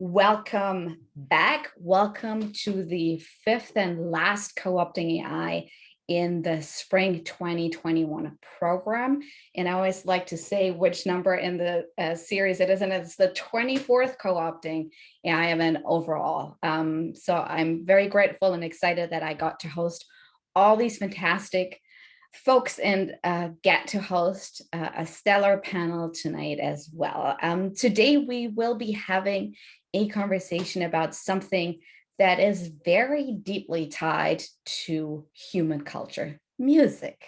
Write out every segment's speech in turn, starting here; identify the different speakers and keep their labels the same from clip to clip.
Speaker 1: Welcome back. Welcome to the fifth and last Co-opting AI in the spring 2021 program. And I always like to say which number in the series it is, and it's the 24th Co-opting AI event overall. So I'm very grateful and excited that I got to host all these fantastic folks and get to host a stellar panel tonight as well. Today we will be having a conversation about something that is very deeply tied to human culture, music.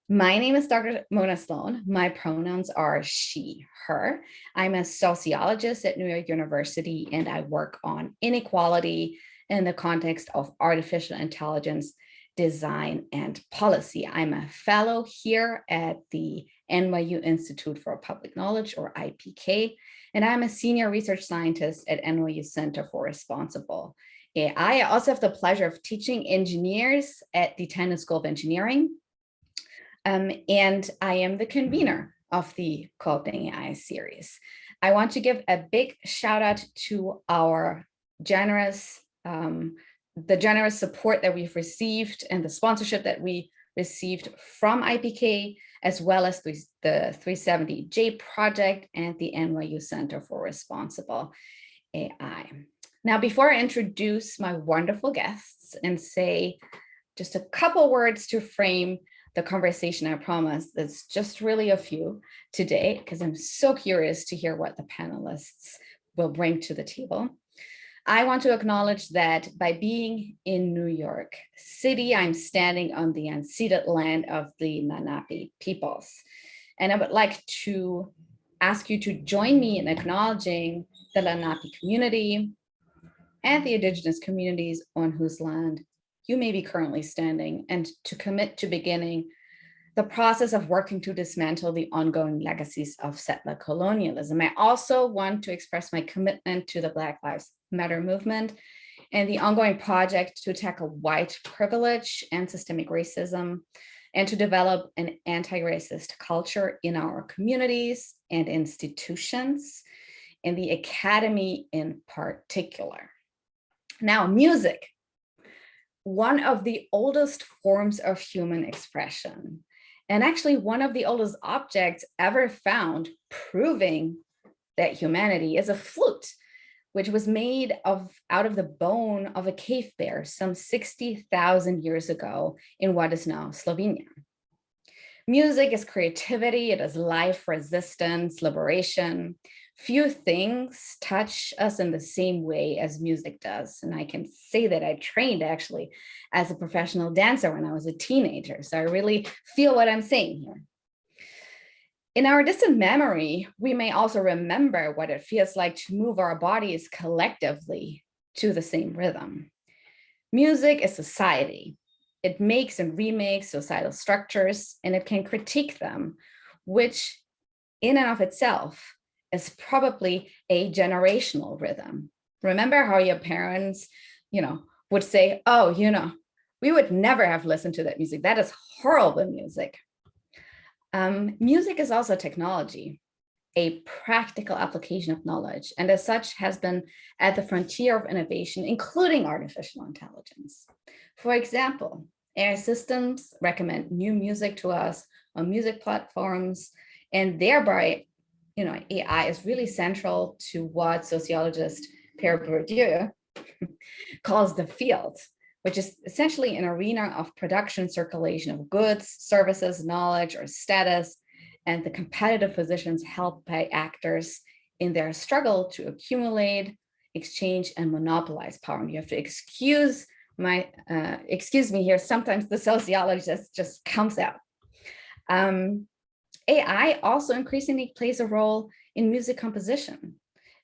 Speaker 1: My name is Dr. Mona Sloane. My pronouns are she, her. I'm a sociologist at New York University, and I work on inequality in the context of artificial intelligence, design, and policy. I'm a fellow here at the NYU Institute for Public Knowledge, or IPK, and I'm a senior research scientist at NYU Center for Responsible AI. I also have the pleasure of teaching engineers at the Tennis School of Engineering, and I am the convener of the Co-opting AI series. I want to give a big shout out to our generous support that we've received and the sponsorship that we received from IPK, as well as the 370J project and the NYU Center for Responsible AI. Now, before I introduce my wonderful guests and say just a couple words to frame the conversation, I promise it's just really a few today, because I'm so curious to hear what the panelists will bring to the table. I want to acknowledge that by being in New York City, I'm standing on the unceded land of the Lenape peoples. And I would like to ask you to join me in acknowledging the Lenape community and the indigenous communities on whose land you may be currently standing, and to commit to beginning the process of working to dismantle the ongoing legacies of settler colonialism. I also want to express my commitment to the Black Lives Matter movement and the ongoing project to tackle white privilege and systemic racism, and to develop an anti-racist culture in our communities and institutions, in the academy in particular. Now, music, one of the oldest forms of human expression, and actually one of the oldest objects ever found proving that humanity is a flute, which was made out of the bone of a cave bear some 60,000 years ago in what is now Slovenia. Music is creativity, it is life, resistance, liberation. Few things touch us in the same way as music does. And I can say that I trained actually as a professional dancer when I was a teenager. So I really feel what I'm saying here. In our distant memory, we may also remember what it feels like to move our bodies collectively to the same rhythm. Music is society. It makes and remakes societal structures, and it can critique them, which in and of itself is probably a generational rhythm. Remember how your parents, would say, oh, we would never have listened to that music. That is horrible music. Music is also technology, a practical application of knowledge, and as such has been at the frontier of innovation, including artificial intelligence. For example, AI systems recommend new music to us on music platforms, and thereby, AI is really central to what sociologist Pierre Bourdieu calls the field, which is essentially an arena of production, circulation of goods, services, knowledge, or status, and the competitive positions held by actors in their struggle to accumulate, exchange, and monopolize power. And you have to excuse me here, sometimes the sociologist just comes out. AI also increasingly plays a role in music composition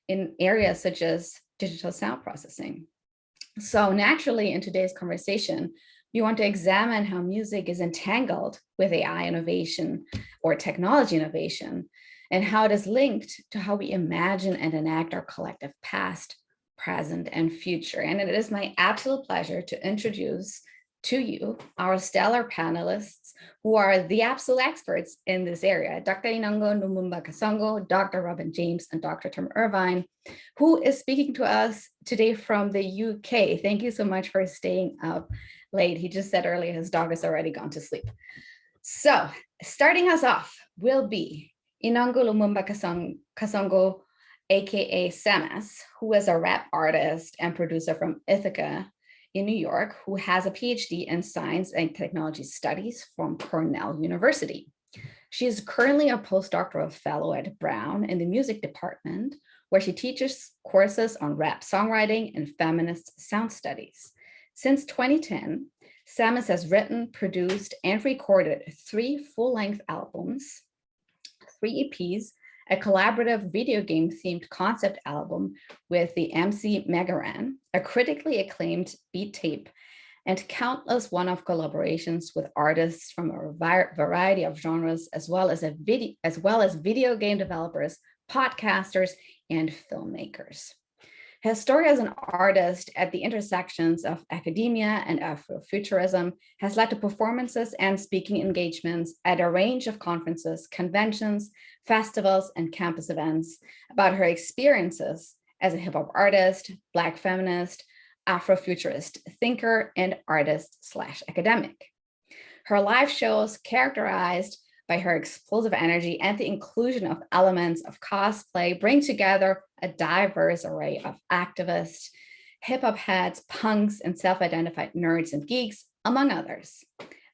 Speaker 1: in areas such as digital sound processing. So naturally, in today's conversation, we want to examine how music is entangled with AI innovation or technology innovation, and how it is linked to how we imagine and enact our collective past, present, and future. And it is my absolute pleasure to introduce to you, our stellar panelists, who are the absolute experts in this area, Dr. Enongo Lumumba-Kasongo, Dr. Robin James, and Dr. Tom Irvine, who is speaking to us today from the UK. Thank you so much for staying up late. He just said earlier his dog has already gone to sleep. So starting us off will be Enongo Lumumba-Kasongo, aka SAMMUS, who is a rap artist and producer from Ithaca in New York, who has a PhD in Science and Technology Studies from Cornell University. She is currently a postdoctoral fellow at Brown in the music department, where she teaches courses on rap songwriting and feminist sound studies. Since 2010, SAMMUS has written, produced, and recorded 3 full-length albums, 3 EPs, a collaborative video game themed concept album with the MC Megaran, a critically acclaimed beat tape, and countless one-off collaborations with artists from a variety of genres, as well as video game developers, podcasters, and filmmakers. Her story as an artist at the intersections of academia and Afrofuturism has led to performances and speaking engagements at a range of conferences, conventions, festivals, and campus events about her experiences as a hip-hop artist, Black feminist, Afrofuturist thinker, and artist/academic. Her live shows, characterized by her explosive energy and the inclusion of elements of cosplay, bring together a diverse array of activists, hip-hop heads, punks, and self-identified nerds and geeks, among others.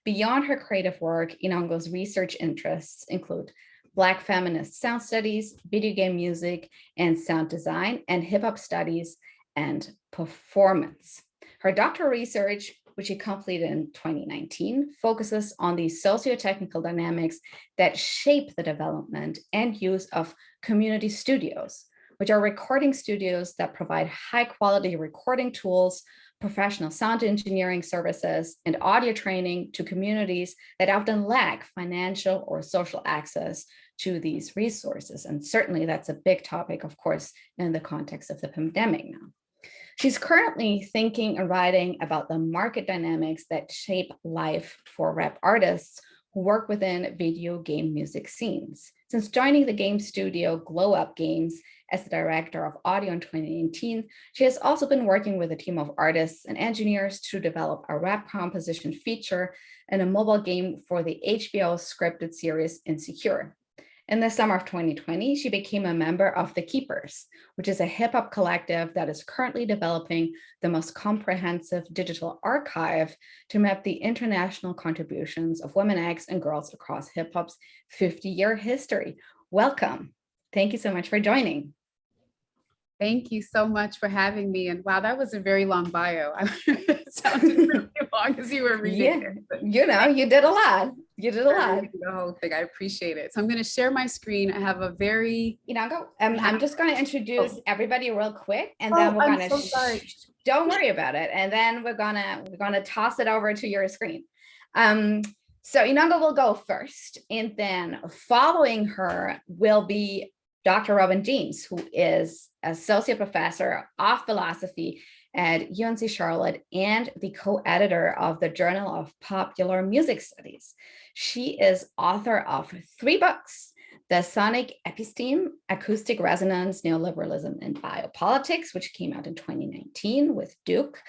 Speaker 1: Beyond her creative work, Enongo's research interests include Black feminist sound studies, video game music and sound design, and hip-hop studies and performance. Her doctoral research, which she completed in 2019, focuses on the socio-technical dynamics that shape the development and use of community studios, which are recording studios that provide high-quality recording tools, professional sound engineering services, and audio training to communities that often lack financial or social access to these resources. And certainly that's a big topic, of course, in the context of the pandemic now. She's currently thinking and writing about the market dynamics that shape life for rap artists who work within video game music scenes. Since joining the game studio Glow Up Games as the director of audio in 2019, she has also been working with a team of artists and engineers to develop a rap composition feature and a mobile game for the HBO scripted series Insecure. In the summer of 2020, she became a member of The Keepers, which is a hip-hop collective that is currently developing the most comprehensive digital archive to map the international contributions of women acts and girls across hip-hop's 50-year history. Welcome. Thank you so much for joining.
Speaker 2: Thank you so much for having me. And wow, that was a very long bio. It sounded really long as you were reading it.
Speaker 1: You know, you did a lot. You did a lot.
Speaker 2: The whole thing. I appreciate it. So I'm going to share my screen. I have a very,
Speaker 1: I'm just going to introduce everybody real quick, and then we're going to. Don't worry about it, and then we're gonna toss it over to your screen. So Enongo will go first, and then following her will be Dr. Robin James, who is associate professor of philosophy at UNC Charlotte and the co-editor of the Journal of Popular Music Studies. She is author of 3 books: The Sonic Episteme, Acoustic Resonance, Neoliberalism and Biopolitics, which came out in 2019 with Duke;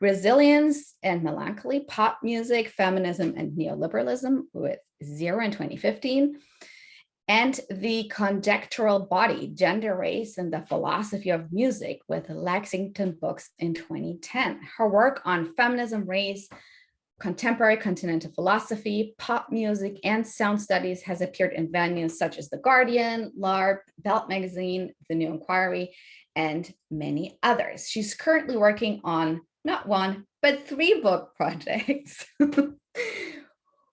Speaker 1: Resilience and Melancholy, Pop Music, Feminism and Neoliberalism with Zero in 2015; and The Conjectural Body, Gender, Race, and the Philosophy of Music with Lexington Books in 2010. Her work on feminism, race, contemporary continental philosophy, pop music, and sound studies has appeared in venues such as The Guardian, LARP, Belt Magazine, The New Inquiry, and many others. She's currently working on not 1, but 3 book projects.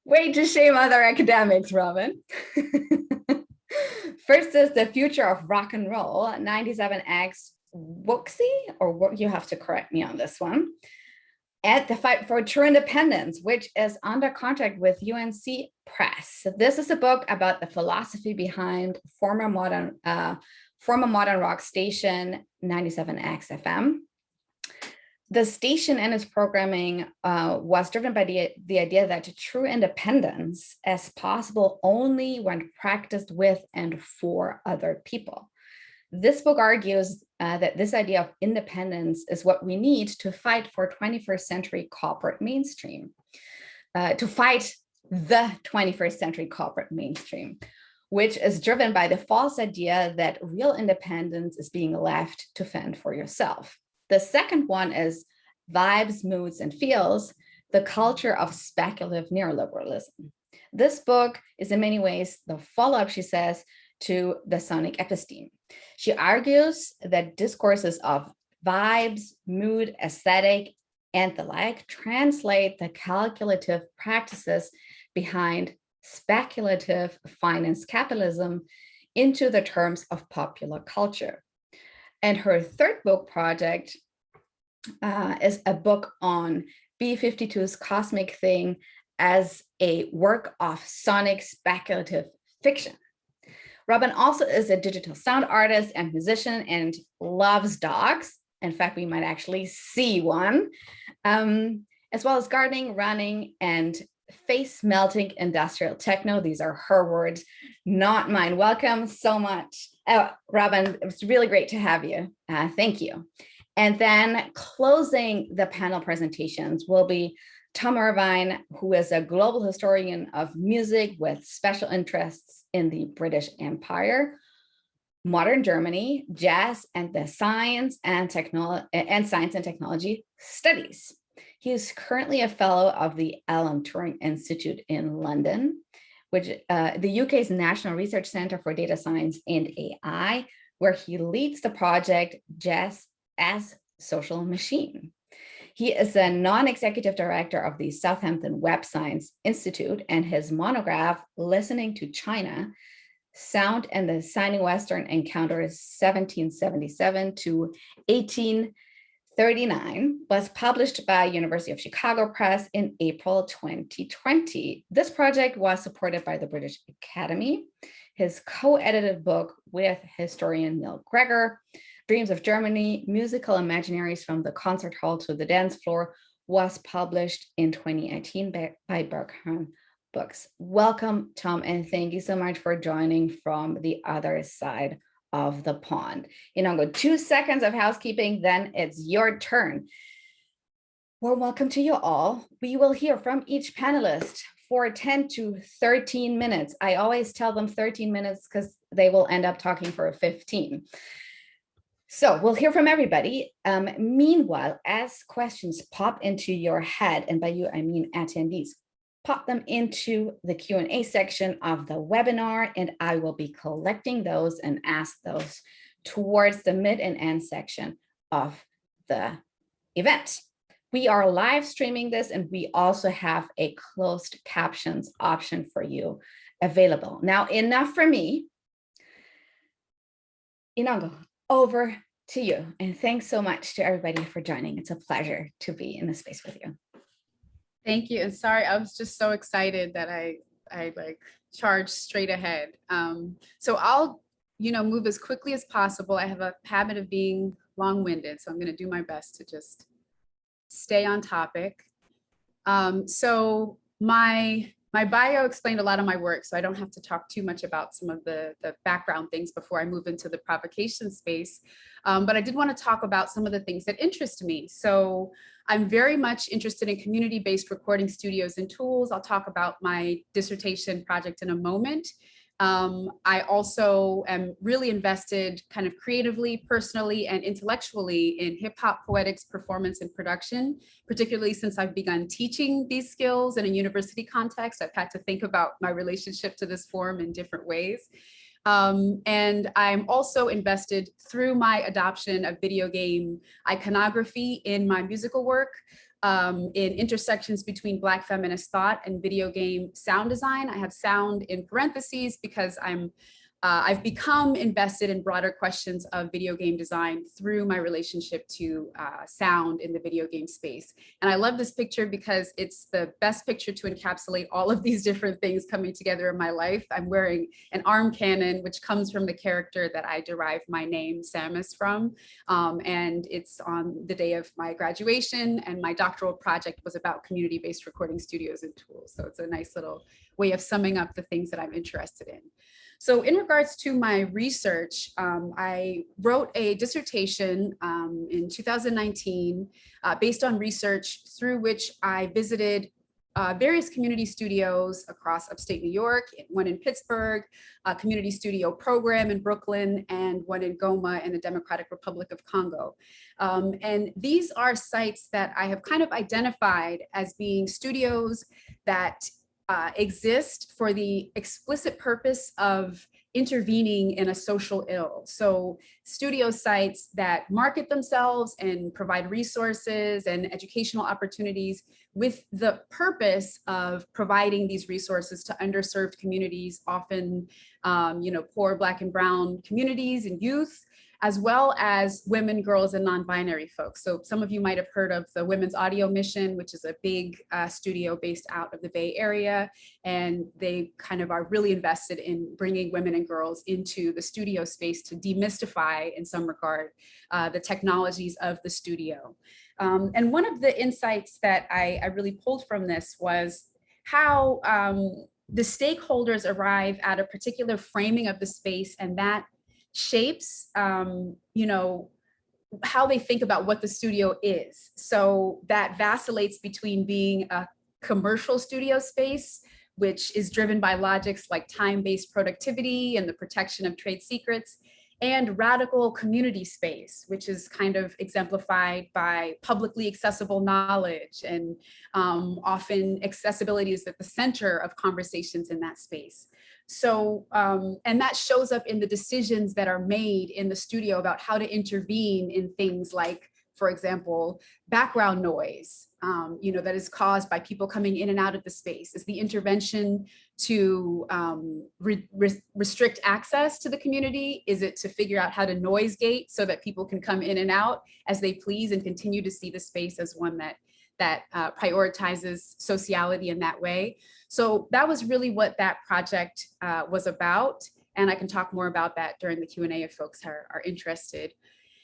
Speaker 1: Way to shame other academics, Robin. First is The Future of Rock and Roll, 97X Wuxie, or you have to correct me on this one, at the Fight for True Independence, which is under contract with UNC Press. So this is a book about the philosophy behind former modern rock station 97X FM. The station and its programming was driven by the idea that true independence is possible only when practiced with and for other people. This book argues that this idea of independence is what we need to fight for 21st century corporate mainstream, to fight the 21st century corporate mainstream, which is driven by the false idea that real independence is being left to fend for yourself. The second one is Vibes, Moods, and Feels, the culture of speculative neoliberalism. This book is in many ways the follow-up, she says, to the sonic episteme. She argues that discourses of vibes, mood, aesthetic, and the like translate the calculative practices behind speculative finance capitalism into the terms of popular culture. And her third book project is a book on B-52's Cosmic Thing as a work of sonic speculative fiction. Robin also is a digital sound artist and musician and loves dogs. In fact, we might actually see one, as well as gardening, running, and face-melting industrial techno. These are her words, not mine. Welcome so much. Robin, it was really great to have you. Thank you. And then closing the panel presentations will be Tom Irvine, who is a global historian of music with special interests in the British Empire, modern Germany, jazz, and the science and technology studies. He is currently a fellow of the Alan Turing Institute in London, which the UK's National Research Centre for Data Science and AI, where he leads the project Jazz as Social Machine. He is a non-executive director of the Southampton Web Science Institute, and his monograph, Listening to China, Sound and the Signing Western Encounters 1777 to 1839, was published by University of Chicago Press in April 2020. This project was supported by the British Academy. His co-edited book with historian Neil Gregor, Dreams of Germany, Musical Imaginaries from the Concert Hall to the Dance Floor, was published in 2018 by Berghahn Books. Welcome, Tom, and thank you so much for joining from the other side of the pond. Enongo, 2 seconds of housekeeping, then it's your turn. Well, welcome to you all. We will hear from each panelist for 10 to 13 minutes. I always tell them 13 minutes because they will end up talking for 15. So we'll hear from everybody. Meanwhile, as questions pop into your head, and by you, I mean attendees, pop them into the Q&A section of the webinar, and I will be collecting those and ask those towards the mid and end section of the event. We are live streaming this, and we also have a closed captions option for you available. Now, enough for me. Enongo, over to you. And thanks so much to everybody for joining. It's a pleasure to be in this space with you.
Speaker 2: Thank you. And sorry, I was just so excited that I like charged straight ahead. So I'll, move as quickly as possible. I have a habit of being long-winded, so I'm going to do my best to just stay on topic. So my bio explained a lot of my work, so I don't have to talk too much about some of the background things before I move into the provocation space. But I did want to talk about some of the things that interest me. So I'm very much interested in community-based recording studios and tools. I'll talk about my dissertation project in a moment. I also am really invested kind of creatively, personally, and intellectually in hip hop poetics, performance, and production, particularly since I've begun teaching these skills in a university context. I've had to think about my relationship to this form in different ways. And I'm also invested through my adoption of video game iconography in my musical work, in intersections between Black feminist thought and video game sound design. I have sound in parentheses because I'm I've become invested in broader questions of video game design through my relationship to sound in the video game space. And I love this picture because it's the best picture to encapsulate all of these different things coming together in my life. I'm wearing an arm cannon, which comes from the character that I derive my name, SAMMUS, from. And it's on the day of my graduation, and my doctoral project was about community-based recording studios and tools. So it's a nice little way of summing up the things that I'm interested in. So in regards to my research, I wrote a dissertation in 2019 based on research through which I visited various community studios across upstate New York, one in Pittsburgh, a community studio program in Brooklyn, and one in Goma in the Democratic Republic of Congo. And these are sites that I have kind of identified as being studios that exist for the explicit purpose of intervening in a social ill. So studio sites that market themselves and provide resources and educational opportunities with the purpose of providing these resources to underserved communities, often poor Black and brown communities and youth, as well as women, girls, and non-binary folks. So some of you might have heard of the Women's Audio Mission, which is a big studio based out of the Bay Area. And they kind of are really invested in bringing women and girls into the studio space to demystify, in some regard, the technologies of the studio. And one of the insights that I really pulled from this was how the stakeholders arrive at a particular framing of the space, and that shapes, how they think about what the studio is. So that vacillates between being a commercial studio space, which is driven by logics like time-based productivity and the protection of trade secrets, and radical community space, which is kind of exemplified by publicly accessible knowledge, and often accessibility is at the center of conversations in that space. So, and that shows up in the decisions that are made in the studio about how to intervene in things like, for example, background noise, that is caused by people coming in and out of the space. Is the intervention to restrict access to the community? Is it to figure out how to noise gate so that people can come in and out as they please and continue to see the space as one that prioritizes sociality in that way? So that was really what that project was about. And I can talk more about that during the Q&A if folks are interested.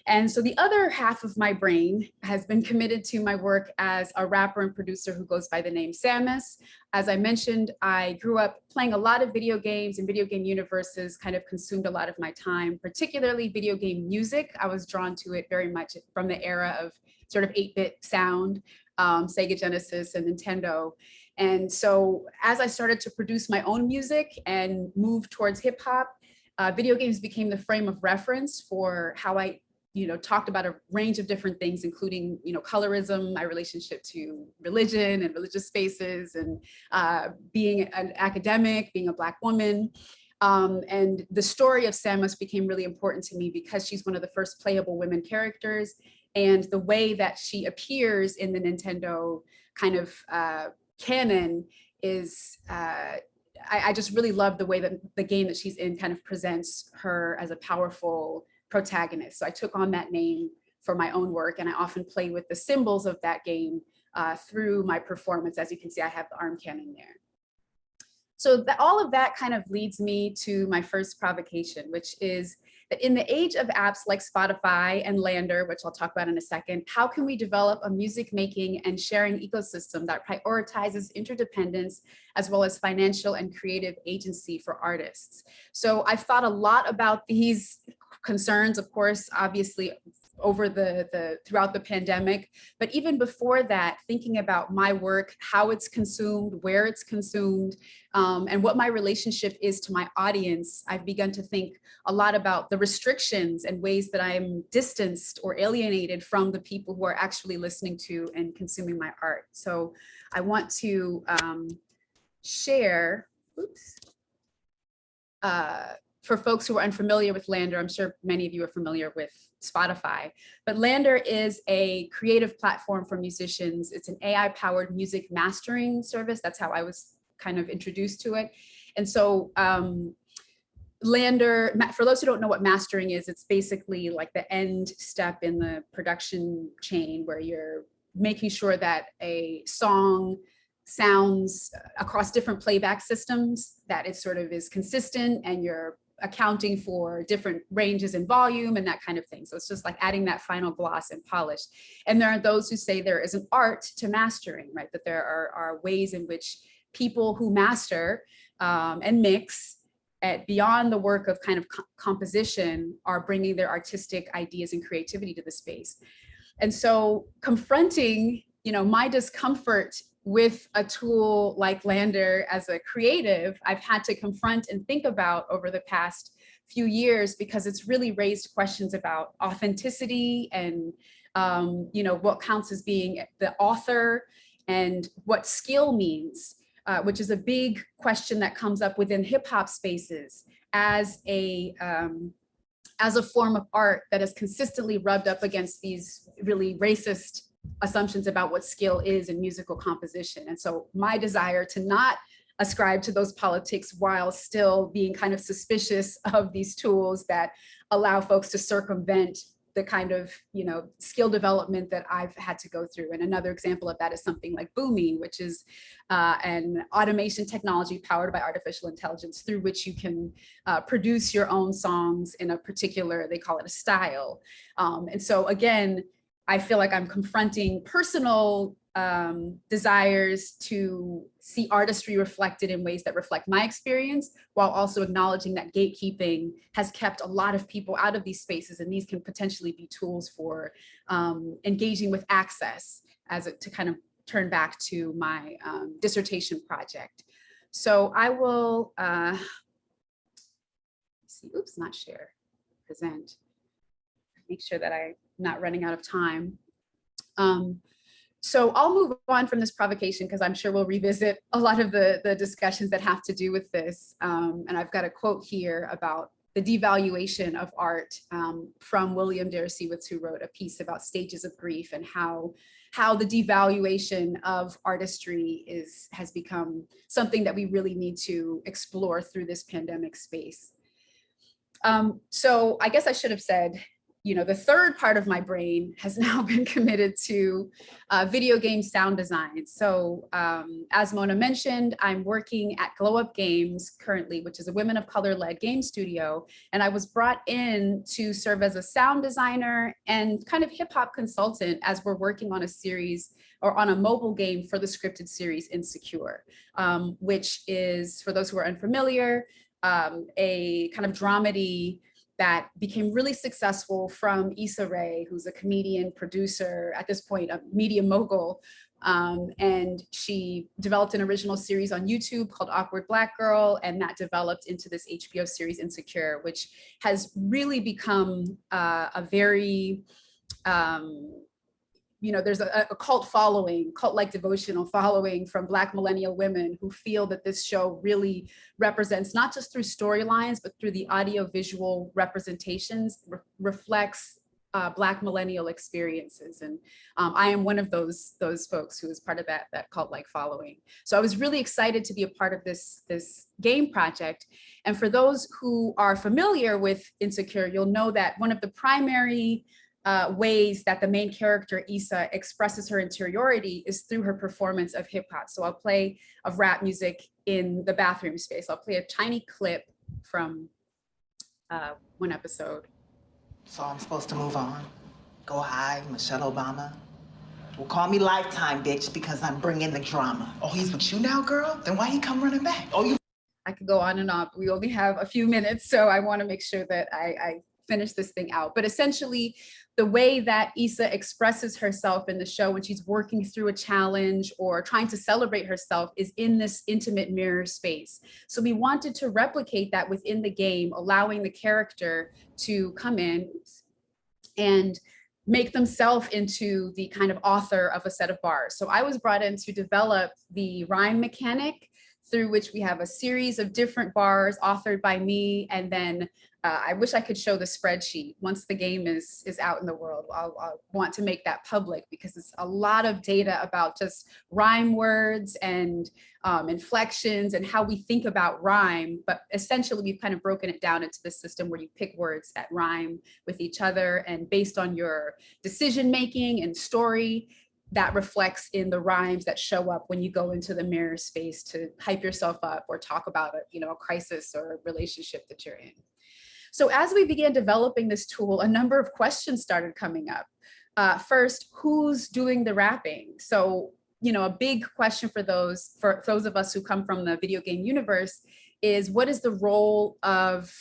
Speaker 2: And so the other half of my brain has been committed to my work as a rapper and producer who goes by the name SAMMUS. As I mentioned, I grew up playing a lot of video games, and video game universes kind of consumed a lot of my time, particularly video game music. I was drawn to it very much from the era of sort of 8-bit sound, Sega Genesis and Nintendo. And so as I started to produce my own music and move towards hip hop, video games became the frame of reference for how I talked about a range of different things, including, colorism, my relationship to religion and religious spaces, and being an academic, being a Black woman. And the story of SAMMUS became really important to me because she's one of the first playable women characters, and the way that she appears in the Nintendo kind of canon is, I just really love the way that the game that she's in kind of presents her as a powerful protagonist. So I took on that name for my own work, and I often play with the symbols of that game through my performance. As you can see, I have the arm cannon there. So all of that kind of leads me to my first provocation, which is that in the age of apps like Spotify and Lander, which I'll talk about in a second, how can we develop a music making and sharing ecosystem that prioritizes interdependence as well as financial and creative agency for artists? So I've thought a lot about these concerns, of course, obviously over throughout the pandemic, but even before that, thinking about my work, how it's consumed, where it's consumed, and what my relationship is to my audience, I've begun to think a lot about the restrictions and ways that I'm distanced or alienated from the people who are actually listening to and consuming my art. So I want to share, for folks who are unfamiliar with Lander, I'm sure many of you are familiar with Spotify, but Lander is a creative platform for musicians. It's an AI-powered music mastering service. That's how I was kind of introduced to it. And so for those who don't know what mastering is, it's basically like the end step in the production chain where you're making sure that a song sounds across different playback systems, that it sort of is consistent, and you're accounting for different ranges in volume and that kind of thing. So it's just like adding that final gloss and polish. And there are those who say there is an art to mastering, right? That there are ways in which people who master and mix beyond the work of kind of composition are bringing their artistic ideas and creativity to the space. And so confronting, my discomfort with a tool like Lander as a creative, I've had to confront and think about over the past few years, because it's really raised questions about authenticity and what counts as being the author and what skill means, which is a big question that comes up within hip hop spaces as a form of art that has consistently rubbed up against these really racist assumptions about what skill is in musical composition. And so my desire to not ascribe to those politics while still being kind of suspicious of these tools that allow folks to circumvent the kind of skill development that I've had to go through. And another example of that is something like Boomi, which is an automation technology powered by artificial intelligence through which you can produce your own songs in a particular, they call it a style. And so again, I feel like I'm confronting personal desires to see artistry reflected in ways that reflect my experience, while also acknowledging that gatekeeping has kept a lot of people out of these spaces, and these can potentially be tools for engaging with access to kind of turn back to my dissertation project. So I will see, oops, not share, present, make sure that I'm not running out of time. So I'll move on from this provocation because I'm sure we'll revisit a lot of the discussions that have to do with this. And I've got a quote here about the devaluation of art from William Deresiewicz, who wrote a piece about stages of grief and how the devaluation of artistry has become something that we really need to explore through this pandemic space. So I guess I should have said, the third part of my brain has now been committed to video game sound design. So as Mona mentioned, I'm working at Glow Up Games currently, which is a women of color-led game studio. And I was brought in to serve as a sound designer and kind of hip hop consultant as we're working on a series or on a mobile game for the scripted series Insecure, which is, for those who are unfamiliar, a kind of dramedy that became really successful from Issa Rae, who's a comedian, producer, at this point, a media mogul. And she developed an original series on YouTube called Awkward Black Girl, and that developed into this HBO series Insecure, which has really become a very, there's a cult following, cult-like devotional following from Black millennial women who feel that this show really represents, not just through storylines, but through the audio-visual representations, reflects Black millennial experiences. And I am one of those folks who is part of that cult-like following. So I was really excited to be a part of this game project. And for those who are familiar with Insecure, you'll know that one of the primary ways that the main character, Issa, expresses her interiority is through her performance of hip hop. So I'll play of rap music in the bathroom space. I'll play a tiny clip from one episode.
Speaker 3: So I'm supposed to move on, go hide, Michelle Obama. Well, call me Lifetime, bitch, because I'm bringing the drama. Oh, he's with you now, girl? Then why he come running back? Oh, you.
Speaker 2: I could go on and on, but we only have a few minutes, so I want to make sure that I finish this thing out. But essentially, the way that Issa expresses herself in the show when she's working through a challenge or trying to celebrate herself is in this intimate mirror space. So we wanted to replicate that within the game, allowing the character to come in and make themselves into the kind of author of a set of bars. So I was brought in to develop the rhyme mechanic through which we have a series of different bars authored by me. And then I wish I could show the spreadsheet. Once the game is out in the world, I'll want to make that public, because it's a lot of data about just rhyme words and inflections and how we think about rhyme. But essentially, we've kind of broken it down into this system where you pick words that rhyme with each other, and based on your decision making and story, that reflects in the rhymes that show up when you go into the mirror space to hype yourself up or talk about a crisis or a relationship that you're in. So as we began developing this tool, a number of questions started coming up. First, who's doing the rapping? So, a big question for those of us who come from the video game universe is, what is the role of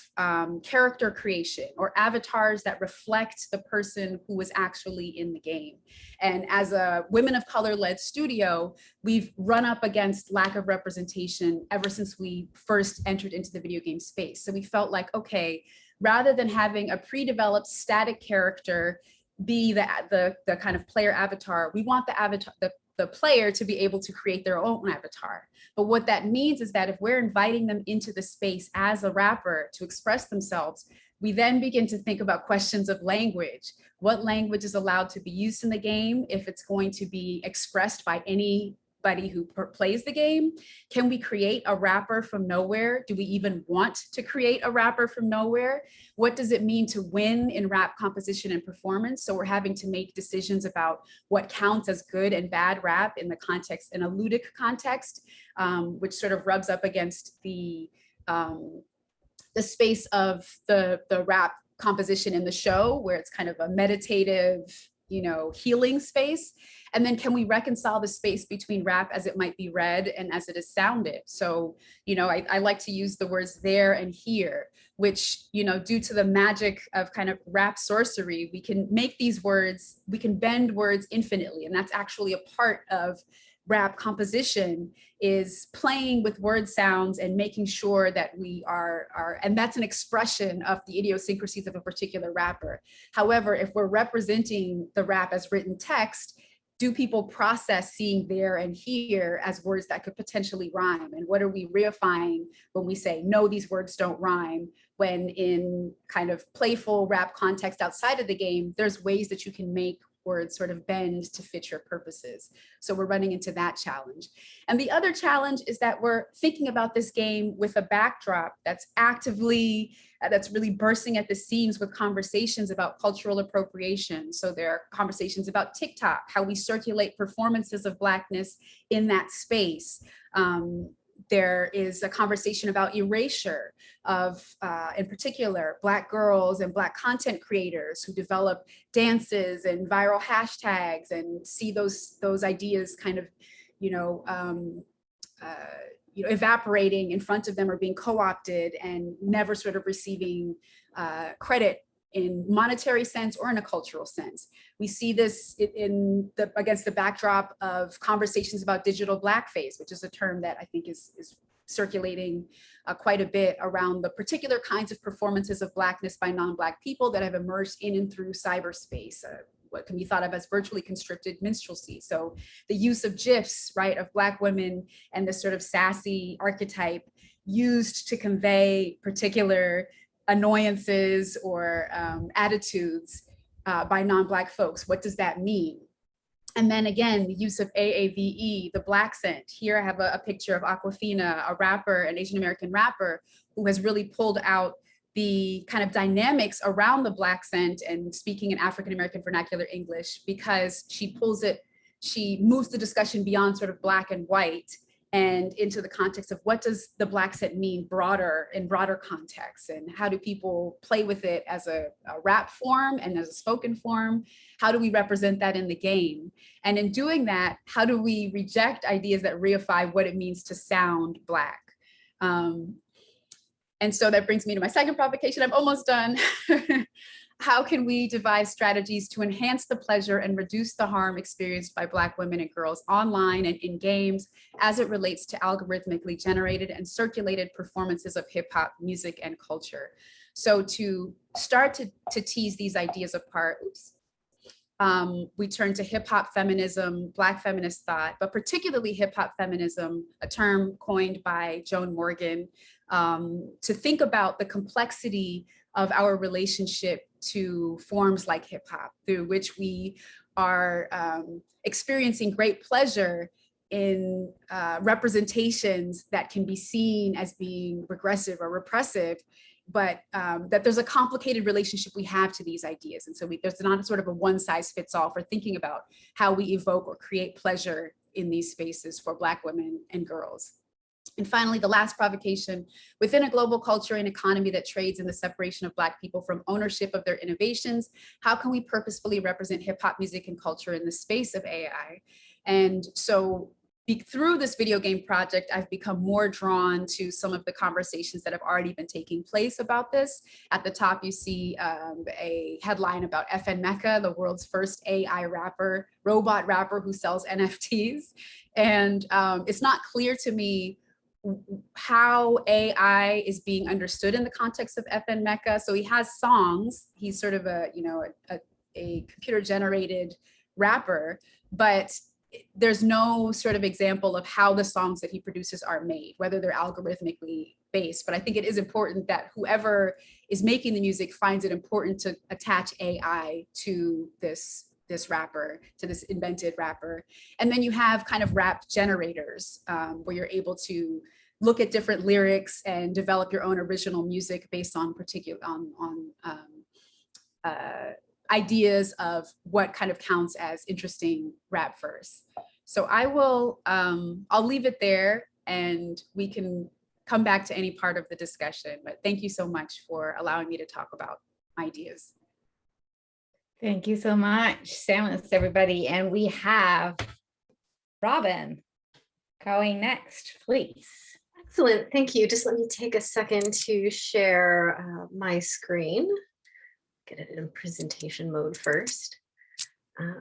Speaker 2: character creation or avatars that reflect the person who was actually in the game? And as a women of color led studio, we've run up against lack of representation ever since we first entered into the video game space. So we felt like, okay, rather than having a pre-developed static character be the kind of player avatar, we want the player to be able to create their own avatar. But what that means is that if we're inviting them into the space as a rapper to express themselves, we then begin to think about questions of language. What language is allowed to be used in the game if it's going to be expressed by anybody who plays the game? Can we create a rapper from nowhere? Do we even want to create a rapper from nowhere? What does it mean to win in rap composition and performance? So we're having to make decisions about what counts as good and bad rap in the context, in a ludic context, which sort of rubs up against the space of the rap composition in the show, where it's kind of a meditative, healing space. And then can we reconcile the space between rap as it might be read and as it is sounded? So, I like to use the words there and here, which, due to the magic of kind of rap sorcery, we can make these words, we can bend words infinitely. And that's actually a part of rap composition, is playing with word sounds and making sure that we are, and that's an expression of the idiosyncrasies of a particular rapper. However, if we're representing the rap as written text, do people process seeing there and here as words that could potentially rhyme? And what are we reifying when we say, no, these words don't rhyme, when in kind of playful rap context outside of the game, there's ways that you can make words sort of bend to fit your purposes. So we're running into that challenge. And the other challenge is that we're thinking about this game with a backdrop that's really bursting at the seams with conversations about cultural appropriation. So there are conversations about TikTok, how we circulate performances of Blackness in that space. There is a conversation about erasure of, in particular, Black girls and Black content creators who develop dances and viral hashtags and see those ideas kind of, evaporating in front of them or being co-opted and never sort of receiving credit in monetary sense or in a cultural sense. We see this against the backdrop of conversations about digital Blackface, which is a term that I think is circulating quite a bit around the particular kinds of performances of Blackness by non-Black people that have emerged in and through cyberspace, what can be thought of as virtually constricted minstrelsy. So the use of GIFs, right, of Black women and this sort of sassy archetype used to convey particular annoyances or attitudes by non-Black folks. What does that mean? And then again, the use of AAVE, the Black scent. Here I have a picture of Aquafina, a rapper, an Asian American rapper, who has really pulled out the kind of dynamics around the Black scent and speaking in African American vernacular English, because she moves the discussion beyond sort of Black and white and into the context of what does the Black scent mean in broader context, and how do people play with it as a rap form and as a spoken form? How do we represent that in the game? And in doing that, how do we reject ideas that reify what it means to sound Black? And so that brings me to my second provocation. I'm almost done. How can we devise strategies to enhance the pleasure and reduce the harm experienced by Black women and girls online and in games as it relates to algorithmically generated and circulated performances of hip hop, music, and culture? So to start to tease these ideas apart, we turn to hip hop feminism, Black feminist thought, but particularly hip hop feminism, a term coined by Joan Morgan, to think about the complexity of our relationship to forms like hip hop, through which we are experiencing great pleasure in representations that can be seen as being regressive or repressive, but that there's a complicated relationship we have to these ideas. And so there's not sort of a one size fits all for thinking about how we evoke or create pleasure in these spaces for Black women and girls. And finally, the last provocation: within a global culture and economy that trades in the separation of Black people from ownership of their innovations, how can we purposefully represent hip hop music and culture in the space of AI? And so through this video game project, I've become more drawn to some of the conversations that have already been taking place about this. At the top, you see a headline about FN Mecca, the world's first AI rapper, robot rapper who sells NFTs. And it's not clear to me how AI is being understood in the context of FN Mecca. So he has songs. He's sort of a computer generated rapper, but there's no sort of example of how the songs that he produces are made, whether they're algorithmically based. But I think it is important that whoever is making the music finds it important to attach AI to this rapper, to this invented rapper. And then you have kind of rap generators where you're able to look at different lyrics and develop your own original music based on particular ideas of what kind of counts as interesting rap verse. So I'll leave it there and we can come back to any part of the discussion, but thank you so much for allowing me to talk about ideas.
Speaker 1: Thank you so much, SAMMUS, everybody. And we have Robin going next, please.
Speaker 4: Excellent, thank you. Just let me take a second to share my screen. Get it in presentation mode first. There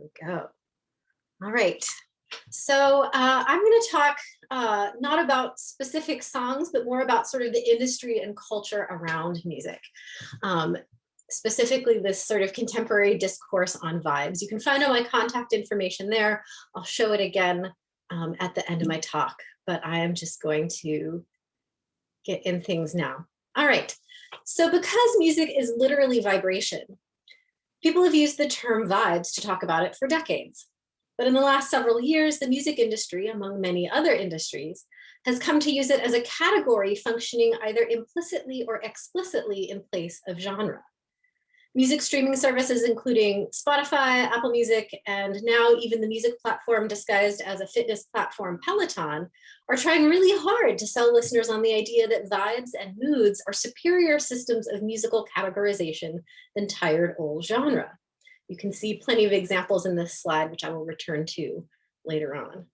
Speaker 4: we go. All right. So I'm going to talk not about specific songs, but more about sort of the industry and culture around music. Specifically this sort of contemporary discourse on vibes. You can find all my contact information there. I'll show it again at the end of my talk, but I am just going to get in things now. All right, so because music is literally vibration, people have used the term vibes to talk about it for decades. But in the last several years, the music industry, among many other industries, has come to use it as a category functioning either implicitly or explicitly in place of genre. Music streaming services, including Spotify, Apple Music, and now even the music platform disguised as a fitness platform, Peloton, are trying really hard to sell listeners on the idea that vibes and moods are superior systems of musical categorization than tired old genre. You can see plenty of examples in this slide, which I will return to later on.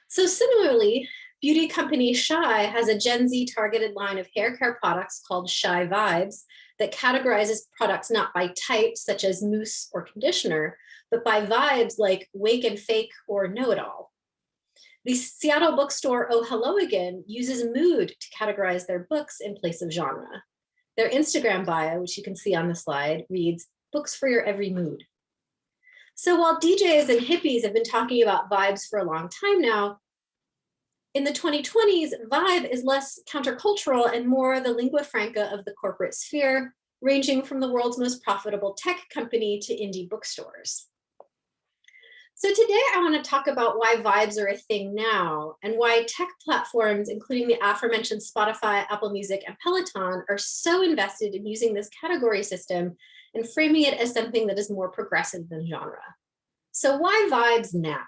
Speaker 4: So similarly, beauty company Shy has a Gen Z targeted line of hair care products called Shy Vibes that categorizes products not by type, such as mousse or conditioner, but by vibes like wake and fake or know-it-all. The Seattle bookstore Oh Hello Again uses mood to categorize their books in place of genre. Their Instagram bio, which you can see on the slide, reads, "Books for your every mood." So while DJs and hippies have been talking about vibes for a long time now, in the 2020s, vibe is less countercultural and more the lingua franca of the corporate sphere, ranging from the world's most profitable tech company to indie bookstores. So today I want to talk about why vibes are a thing now and why tech platforms, including the aforementioned Spotify, Apple Music, and Peloton, are so invested in using this category system and framing it as something that is more progressive than genre. So why vibes now?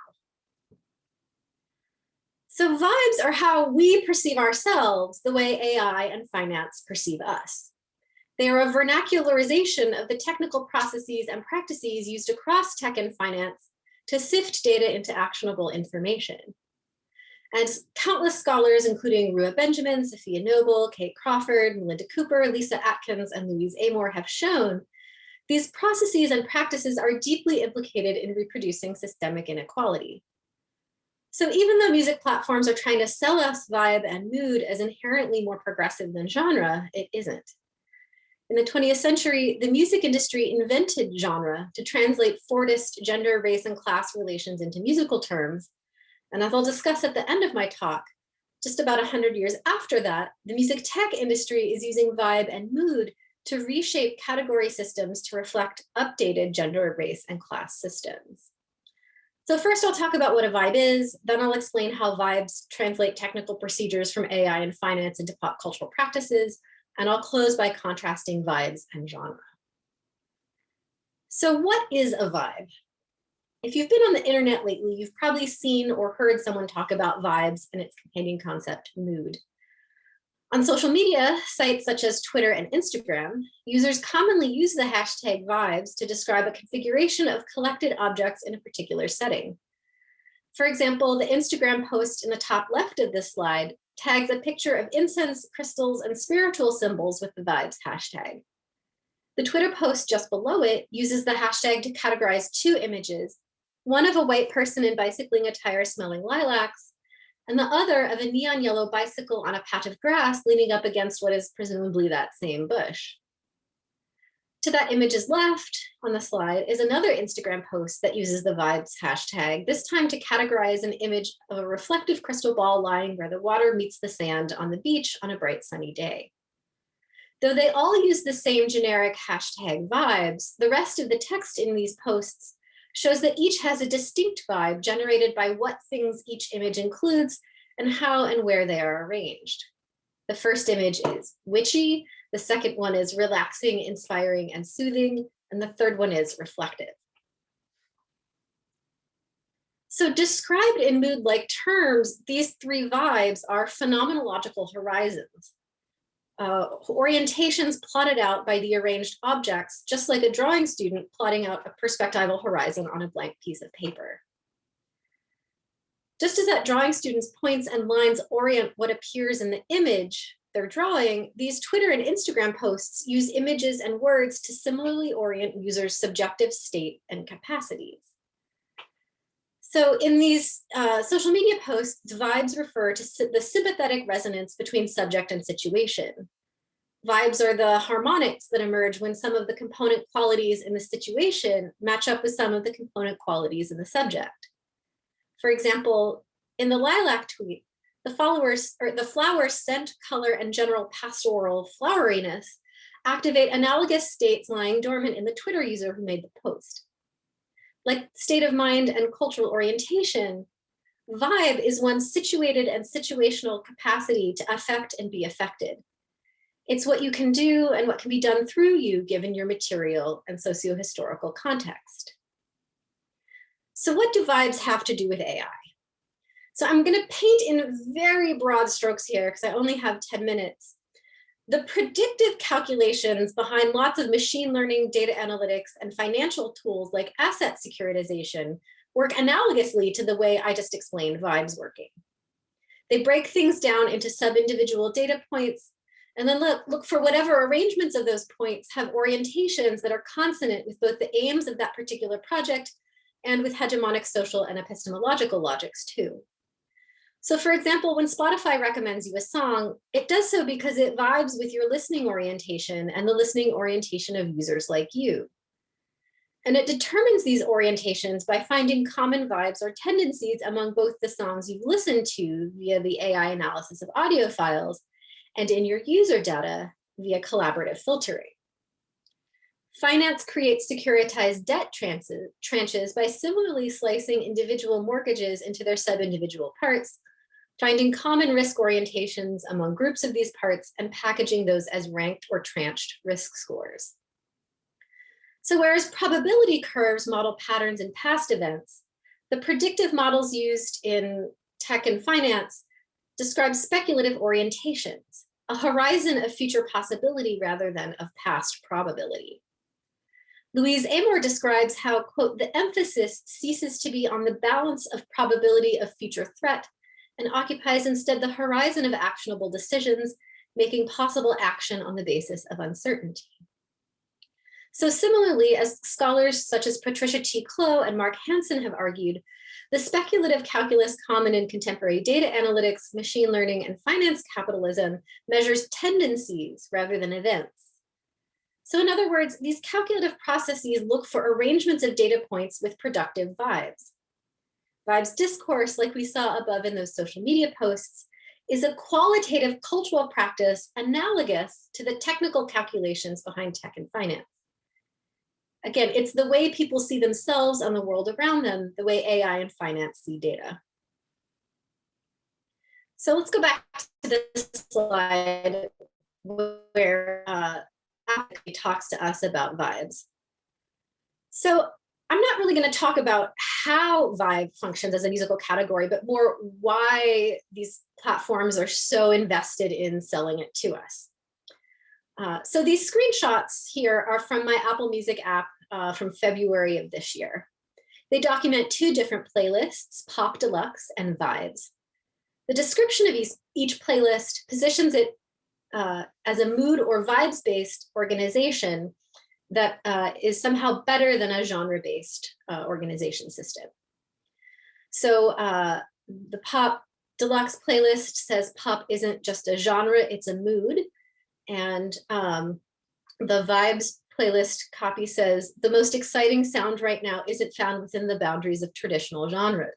Speaker 4: So vibes are how we perceive ourselves the way AI and finance perceive us. They are a vernacularization of the technical processes and practices used across tech and finance to sift data into actionable information. As countless scholars, including Rua Benjamin, Sophia Noble, Kate Crawford, Melinda Cooper, Lisa Atkins, and Louise Amor have shown, these processes and practices are deeply implicated in reproducing systemic inequality. So even though music platforms are trying to sell us vibe and mood as inherently more progressive than genre, it isn't. In the 20th century, the music industry invented genre to translate Fordist gender, race, and class relations into musical terms. And as I'll discuss at the end of my talk, just about 100 years after that, the music tech industry is using vibe and mood to reshape category systems to reflect updated gender, race, and class systems. So first I'll talk about what a vibe is, then I'll explain how vibes translate technical procedures from AI and finance into pop cultural practices, and I'll close by contrasting vibes and genre. So what is a vibe? If you've been on the internet lately, you've probably seen or heard someone talk about vibes and its companion concept, mood. On social media, sites such as Twitter and Instagram, users commonly use the hashtag vibes to describe a configuration of collected objects in a particular setting. For example, the Instagram post in the top left of this slide tags a picture of incense, crystals, and spiritual symbols with the vibes hashtag. The Twitter post just below it uses the hashtag to categorize two images, one of a white person in bicycling attire smelling lilacs, and the other of a neon yellow bicycle on a patch of grass leaning up against what is presumably that same bush. To that image's left on the slide is another Instagram post that uses the vibes hashtag, this time to categorize an image of a reflective crystal ball lying where the water meets the sand on the beach on a bright sunny day. Though they all use the same generic hashtag vibes, the rest of the text in these posts shows that each has a distinct vibe generated by what things each image includes and how and where they are arranged. The first image is witchy, the second one is relaxing, inspiring, and soothing, and the third one is reflective. So described in mood-like terms, these three vibes are phenomenological horizons. Orientations plotted out by the arranged objects, just like a drawing student plotting out a perspectival horizon on a blank piece of paper. Just as that drawing student's points and lines orient what appears in the image they're drawing, these Twitter and Instagram posts use images and words to similarly orient users' subjective state and capacities. So in these social media posts, vibes refer to the sympathetic resonance between subject and situation. Vibes are the harmonics that emerge when some of the component qualities in the situation match up with some of the component qualities in the subject. For example, in the lilac tweet, the flower scent, color, and general pastoral floweriness activate analogous states lying dormant in the Twitter user who made the post. Like state of mind and cultural orientation, vibe is one's situated and situational capacity to affect and be affected. It's what you can do and what can be done through you given your material and socio-historical context. So what do vibes have to do with AI? So I'm going to paint in very broad strokes here because I only have 10 minutes. The predictive calculations behind lots of machine learning, data analytics, and financial tools like asset securitization work analogously to the way I just explained vibes working. They break things down into sub-individual data points and then look for whatever arrangements of those points have orientations that are consonant with both the aims of that particular project and with hegemonic social and epistemological logics too. So for example, when Spotify recommends you a song, it does so because it vibes with your listening orientation and the listening orientation of users like you. And it determines these orientations by finding common vibes or tendencies among both the songs you've listened to via the AI analysis of audio files and in your user data via collaborative filtering. Finance creates securitized debt tranches by similarly slicing individual mortgages into their sub-individual parts, finding common risk orientations among groups of these parts and packaging those as ranked or tranched risk scores. So whereas probability curves model patterns in past events, the predictive models used in tech and finance describe speculative orientations, a horizon of future possibility rather than of past probability. Louise Amor describes how, quote, the emphasis ceases to be on the balance of probability of future threat and occupies instead the horizon of actionable decisions, making possible action on the basis of uncertainty. So similarly, as scholars such as Patricia T. Clough and Mark Hansen have argued, The speculative calculus common in contemporary data analytics, machine learning, and finance capitalism measures tendencies rather than events. So in other words, these calculative processes look for arrangements of data points with productive vibes. Vibes discourse, like we saw above in those social media posts, is a qualitative cultural practice analogous to the technical calculations behind tech and finance. Again, it's the way people see themselves and the world around them, the way AI and finance see data. So let's go back to this slide where he talks to us about vibes. So I'm not really going to talk about how vibe functions as a musical category, but more why these platforms are so invested in selling it to us. So these screenshots here are from my Apple Music app from February of this year. They document two different playlists, Pop Deluxe and Vibes. The description of each playlist positions it as a mood or vibes-based organization that is somehow better than a genre-based organization system. So the Pop Deluxe playlist says pop isn't just a genre, it's a mood. And the Vibes playlist copy says, the most exciting sound right now isn't found within the boundaries of traditional genres.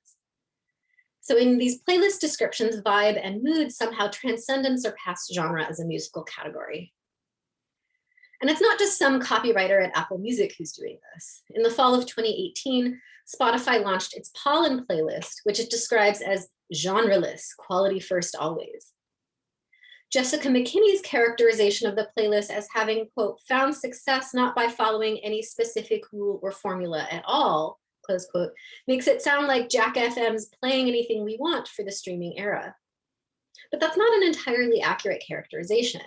Speaker 4: So in these playlist descriptions, vibe and mood somehow transcend and surpass genre as a musical category. And it's not just some copywriter at Apple Music who's doing this. In the fall of 2018, Spotify launched its Pollen playlist, which it describes as genreless, quality first always. Jessica McKinney's characterization of the playlist as having, quote, found success not by following any specific rule or formula at all, close quote, makes it sound like Jack FM's playing anything we want for the streaming era. But that's not an entirely accurate characterization.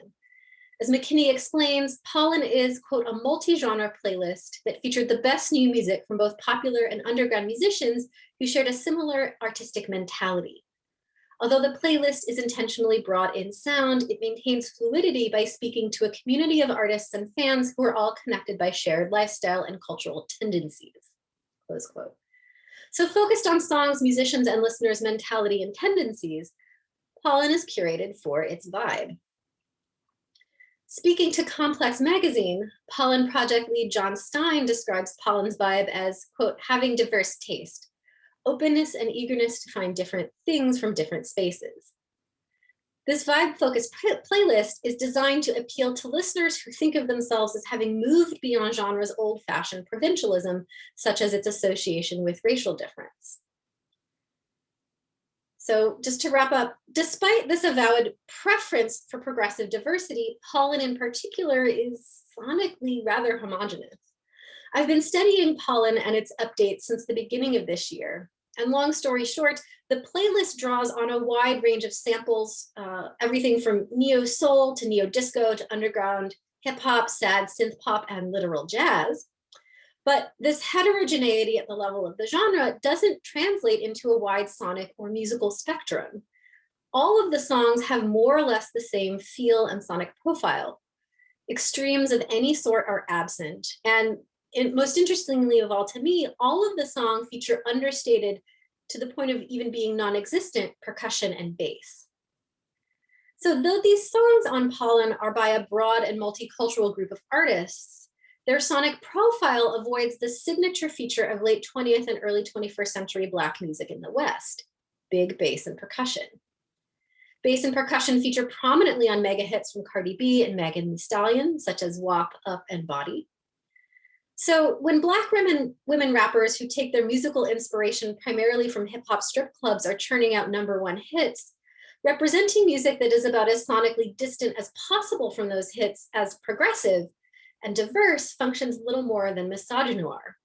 Speaker 4: As McKinney explains, Pollen is, quote, a multi-genre playlist that featured the best new music from both popular and underground musicians who shared a similar artistic mentality. Although the playlist is intentionally broad in sound, it maintains fluidity by speaking to a community of artists and fans who are all connected by shared lifestyle and cultural tendencies, close quote. So focused on songs, musicians, and listeners' mentality and tendencies, Pollen is curated for its vibe. Speaking to Complex Magazine, Pollen project lead John Stein describes Pollen's vibe as, quote, having diverse taste, openness and eagerness to find different things from different spaces. This vibe-focused playlist is designed to appeal to listeners who think of themselves as having moved beyond genre's old-fashioned provincialism, such as its association with racial difference. So just to wrap up, despite this avowed preference for progressive diversity, Pollen in particular is sonically rather homogenous. I've been studying Pollen and its updates since the beginning of this year. And long story short, the playlist draws on a wide range of samples, everything from neo-soul to neo-disco to underground hip-hop, sad synth-pop, and literal jazz. But this heterogeneity at the level of the genre doesn't translate into a wide sonic or musical spectrum. All of the songs have more or less the same feel and sonic profile. Extremes of any sort are absent. And most interestingly of all to me, all of the songs feature understated to the point of even being non-existent percussion and bass. So though these songs on Pollen are by a broad and multicultural group of artists, their sonic profile avoids the signature feature of late 20th and early 21st century Black music in the West, big bass and percussion. Bass and percussion feature prominently on mega hits from Cardi B and Megan Thee Stallion, such as WAP, Up, and Body. So when Black women rappers who take their musical inspiration primarily from hip hop strip clubs are churning out #1 hits, representing music that is about as sonically distant as possible from those hits as progressive and diverse functions little more than misogynoir.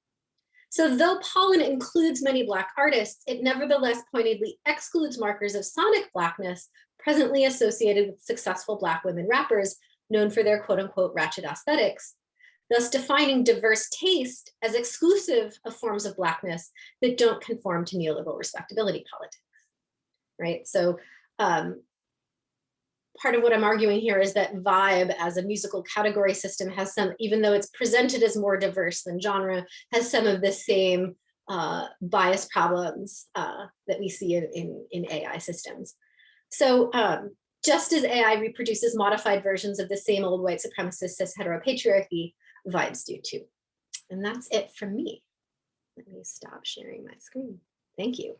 Speaker 4: So though Pollen includes many Black artists, it nevertheless pointedly excludes markers of sonic Blackness presently associated with successful Black women rappers known for their quote unquote ratchet aesthetics, thus defining diverse taste as exclusive of forms of Blackness that don't conform to neoliberal respectability politics, right? So part of what I'm arguing here is that vibe as a musical category system has some, even though it's presented as more diverse than genre, has some of the same bias problems that we see in AI systems. So just as AI reproduces modified versions of the same old white supremacist cis heteropatriarchy, vibes do too. And that's it from me. Let me stop sharing my screen. Thank you.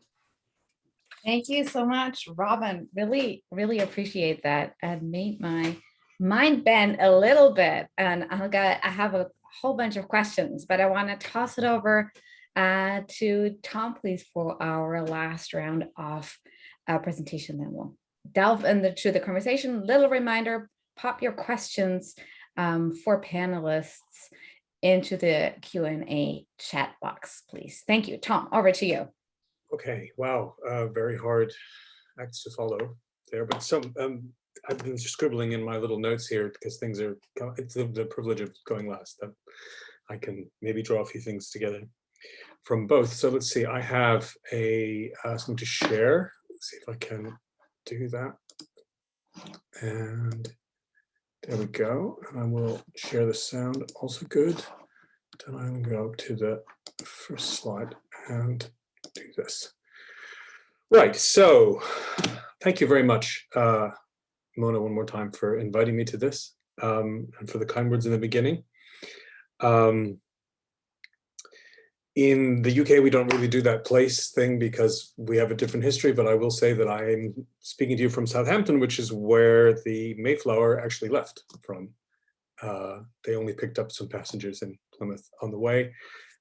Speaker 1: Thank you so much, Robin. Really, really appreciate that. And made my mind bend a little bit. And I have a whole bunch of questions, but I want to toss it over to Tom, please, for our last round of presentation. Then we'll delve into the conversation. Little reminder, pop your questions for panelists into the Q&A chat box, please. Thank you. Tom, over to you.
Speaker 5: Okay, wow, very hard acts to follow there, but some, I've been scribbling in my little notes here because things are, it's the privilege of going last. I can maybe draw a few things together from both. So let's see, I have something to share. Let's see if I can do that. And there we go. And I will share the sound also good. Then I'm going to go to the first slide and do this. Right, so thank you very much, Mona, one more time for inviting me to this and for the kind words in the beginning. In the UK, we don't really do that place thing because we have a different history, but I will say that I'm speaking to you from Southampton, which is where the Mayflower actually left from. They only picked up some passengers in Plymouth on the way.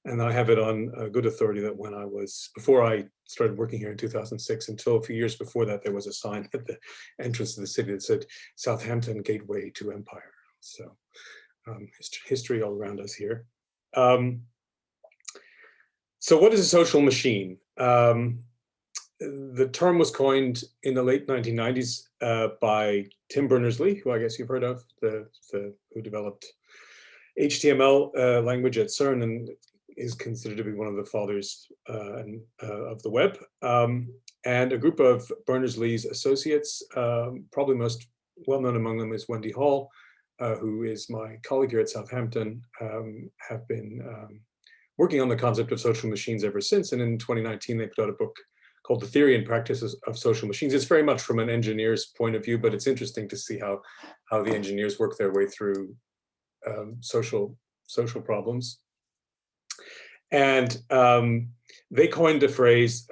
Speaker 5: And I have it on good authority that when I was, before I started working here in 2006, until a few years before that, there was a sign at the entrance of the city that said, Southampton, Gateway to Empire. So history all around us here. So what is a social machine? The term was coined in the late 1990s by Tim Berners-Lee, who I guess you've heard of, who developed HTML language at CERN and is considered to be one of the fathers of the web. And a group of Berners-Lee's associates, probably most well-known among them is Wendy Hall, who is my colleague here at Southampton, have been working on the concept of social machines ever since. And in 2019, they put out a book called The Theory and Practice of Social Machines. It's very much from an engineer's point of view, but it's interesting to see how the engineers work their way through social problems. And they coined a phrase,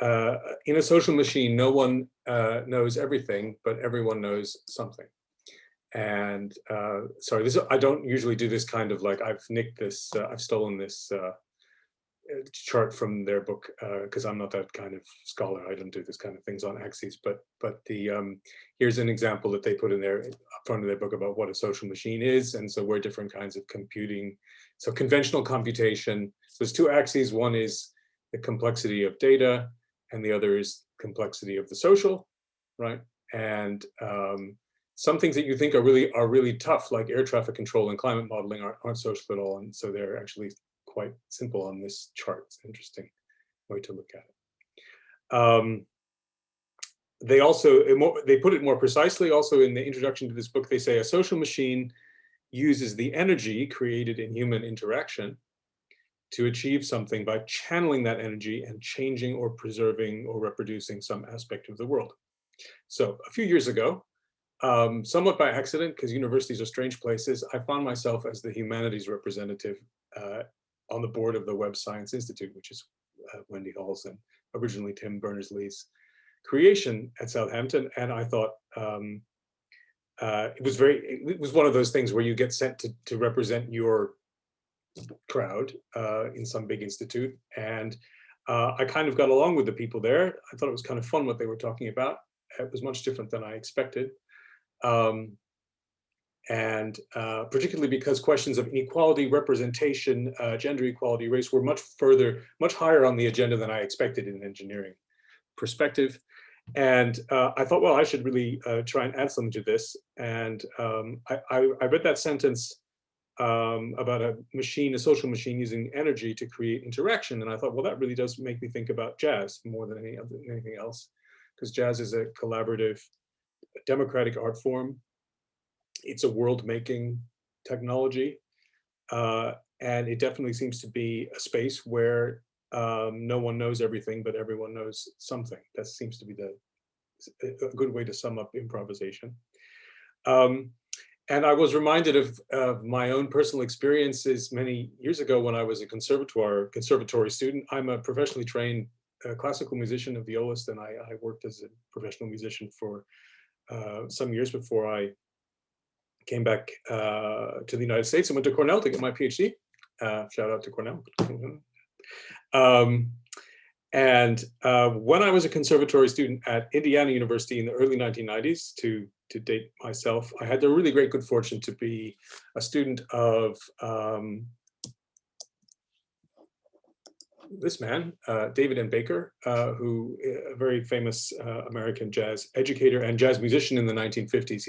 Speaker 5: in a social machine, no one knows everything, but everyone knows something. And sorry, I don't usually do this kind of like, I've nicked this, I've stolen this chart from their book because I'm not that kind of scholar. I don't do this kind of things on axes, but here's an example that they put in there up front of their book about what a social machine is. And so we're different kinds of computing. So conventional computation, so there's two axes. One is the complexity of data and the other is complexity of the social, right? And some things that you think are really tough, like air traffic control and climate modeling aren't social at all. And so they're actually quite simple on this chart. It's an interesting way to look at it. They put it more precisely also in the introduction to this book. They say a social machine uses the energy created in human interaction to achieve something by channeling that energy and changing or preserving or reproducing some aspect of the world. So a few years ago, somewhat by accident, because universities are strange places, I found myself as the humanities representative on the board of the Web Science Institute, which is Wendy Hall's and originally Tim Berners-Lee's creation at Southampton. And I thought it was one of those things where you get sent to represent your crowd in some big institute. And I kind of got along with the people there. I thought it was kind of fun what they were talking about. It was much different than I expected. And particularly because questions of inequality, representation, gender equality, race were much higher on the agenda than I expected in an engineering perspective. And I thought, well, I should really try and add something to this. And I read that sentence about a social machine using energy to create interaction. And I thought, well, that really does make me think about jazz more than anything else, because jazz is a collaborative, democratic art form. It's a world-making technology, and it definitely seems to be a space where no one knows everything, but everyone knows something. That seems to be a good way to sum up improvisation. And I was reminded of my own personal experiences many years ago when I was a conservatory student. I'm a professionally trained classical musician, a violist, and I worked as a professional musician for some years before I came back to the United States and went to Cornell to get my PhD. Shout out to Cornell. And when I was a conservatory student at Indiana University in the early 1990s, to date myself, I had the really great good fortune to be a student of this man, David N. Baker, who a very famous American jazz educator and jazz musician in the 1950s.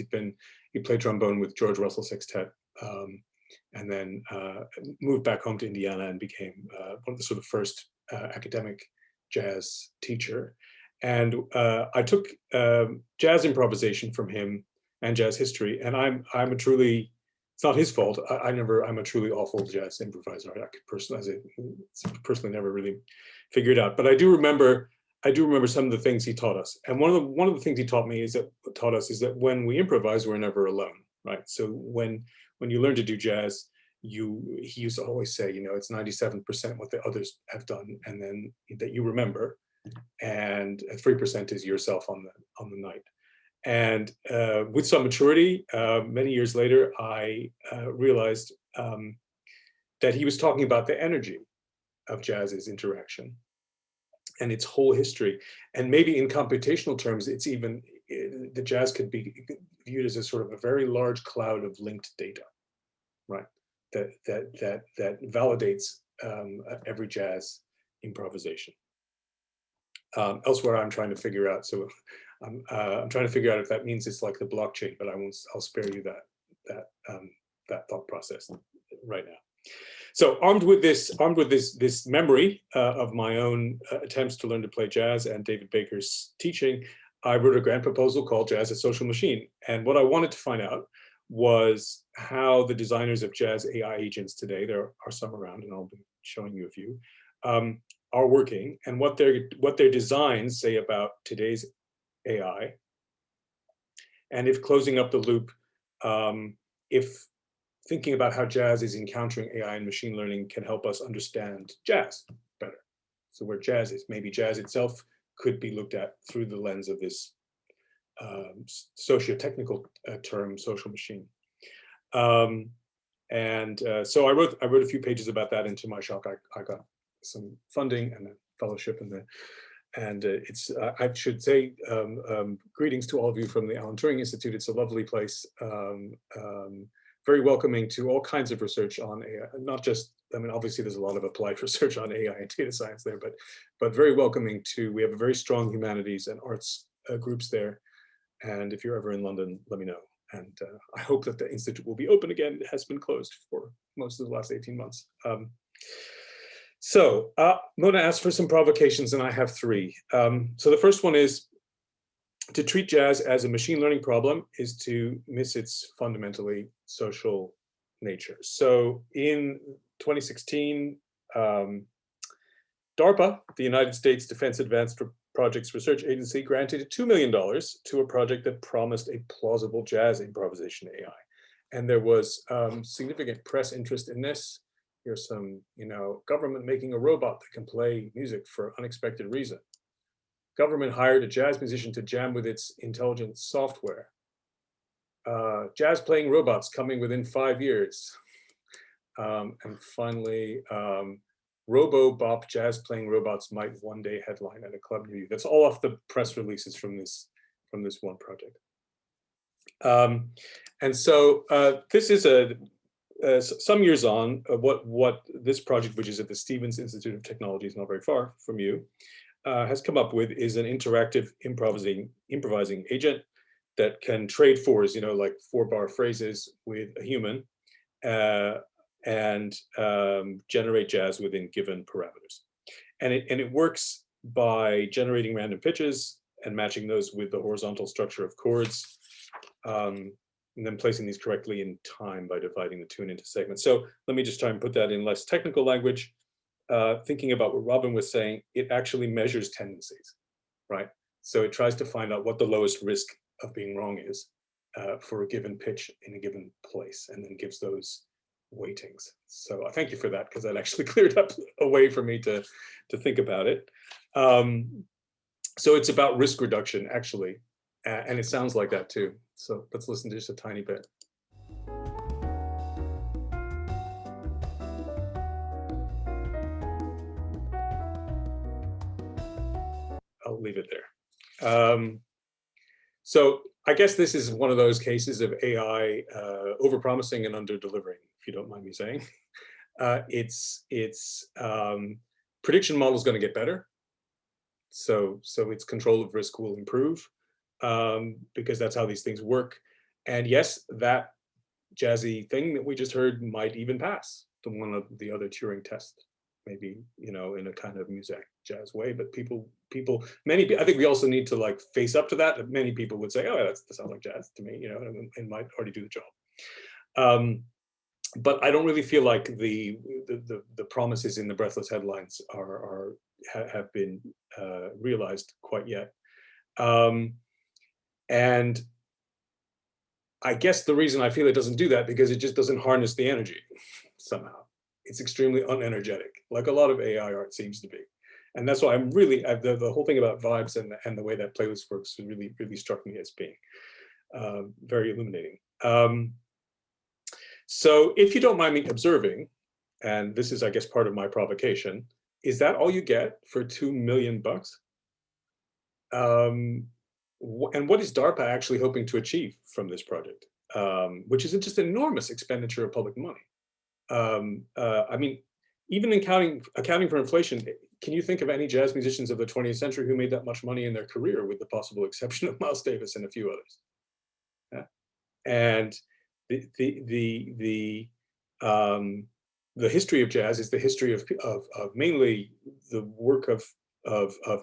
Speaker 5: He played trombone with George Russell Sextet, and then moved back home to Indiana and became one of the sort of first academic jazz teacher. And I took jazz improvisation from him and jazz history. And I'm a truly, it's not his fault. I'm a truly awful jazz improviser. I could personally never really figure it out. But I do remember some of the things he taught us. And one of the things he taught us is that when we improvise, we're never alone, right? So when you learn to do jazz, he used to always say, it's 97% what the others have done, and then that you remember, and 3% is yourself on the night. And with some maturity, many years later, I realized that he was talking about the energy of jazz's interaction and its whole history. And maybe in computational terms, it's even, the jazz could be viewed as a sort of a very large cloud of linked data, right? That validates every jazz improvisation. Elsewhere, I'm trying to figure out. So I'm trying to figure out if that means it's like the blockchain, but I'll spare you that thought process right now. So armed with this memory of my own attempts to learn to play jazz and David Baker's teaching, I wrote a grant proposal called Jazz: A Social Machine. And what I wanted to find out was how the designers of jazz AI agents today, there are some around, and I'll be showing you a few, are working, and what their designs say about today's AI, and if closing up the loop, if thinking about how jazz is encountering AI and machine learning can help us understand jazz better. So where jazz is, maybe jazz itself could be looked at through the lens of this socio-technical term, social machine. So I wrote a few pages about that, and to my shock, I got some funding and a fellowship, and it's I should say greetings to all of you from the Alan Turing Institute. It's a lovely place, very welcoming to all kinds of research on AI. Not just, I mean, obviously there's a lot of applied research on AI and data science there, but very welcoming to. We have a very strong humanities and arts groups there. And if you're ever in London, let me know. And I hope that the institute will be open again. It has been closed for most of the last 18 months. Mona asked for some provocations, and I have three. So the first one is, to treat jazz as a machine learning problem is to miss its fundamentally social nature. So in 2016, DARPA, the United States Defense Advanced Projects Research Agency, granted $2 million to a project that promised a plausible jazz improvisation AI. And there was significant press interest in this. Here's some, government making a robot that can play music for unexpected reason. Government hired a jazz musician to jam with its intelligent software. Jazz playing robots coming within 5 years. And finally, Robo-bop jazz playing robots might one day headline at a club near you. That's all off the press releases from this one project. And so this is some years on, what this project, which is at the Stevens Institute of Technology, is not very far from you, has come up with is an interactive improvising agent that can trade fours, like 4-bar phrases with a human, and generate jazz within given parameters. And it works by generating random pitches and matching those with the horizontal structure of chords, and then placing these correctly in time by dividing the tune into segments. So let me just try and put that in less technical language. thinking about what Robin was saying, it actually measures tendencies, right? So it tries to find out what the lowest risk of being wrong is for a given pitch in a given place, and then gives those weightings. So I thank you for that, because that actually cleared up a way for me to think about it. So it's about risk reduction, actually, and it sounds like that too. So let's listen to just a tiny bit. I'll leave it there. So I guess this is one of those cases of AI overpromising and under-delivering, if you don't mind me saying. Prediction model is going to get better. So its control of risk will improve, because that's how these things work. And yes, that jazzy thing that we just heard might even pass to one of the other Turing tests, maybe, you know, in a kind of music jazz way. But I think we also need to like face up to that. Many people would say, oh, that sounds like jazz to me, you know, and might already do the job. But I don't really feel like the promises in the breathless headlines have been realized quite yet. And I guess the reason I feel it doesn't do that, because it just doesn't harness the energy somehow. It's extremely unenergetic, like a lot of AI art seems to be. And that's why I'm really, the whole thing about vibes and the way that playlist works really, really struck me as being very illuminating. So if you don't mind me observing, and this is, I guess, part of my provocation, is that all you get for $2 million? And what is DARPA actually hoping to achieve from this project, which is just an enormous expenditure of public money? I mean, even accounting for inflation, can you think of any jazz musicians of the 20th century who made that much money in their career, with the possible exception of Miles Davis and a few others? Yeah. And the history of jazz is the history of mainly the work of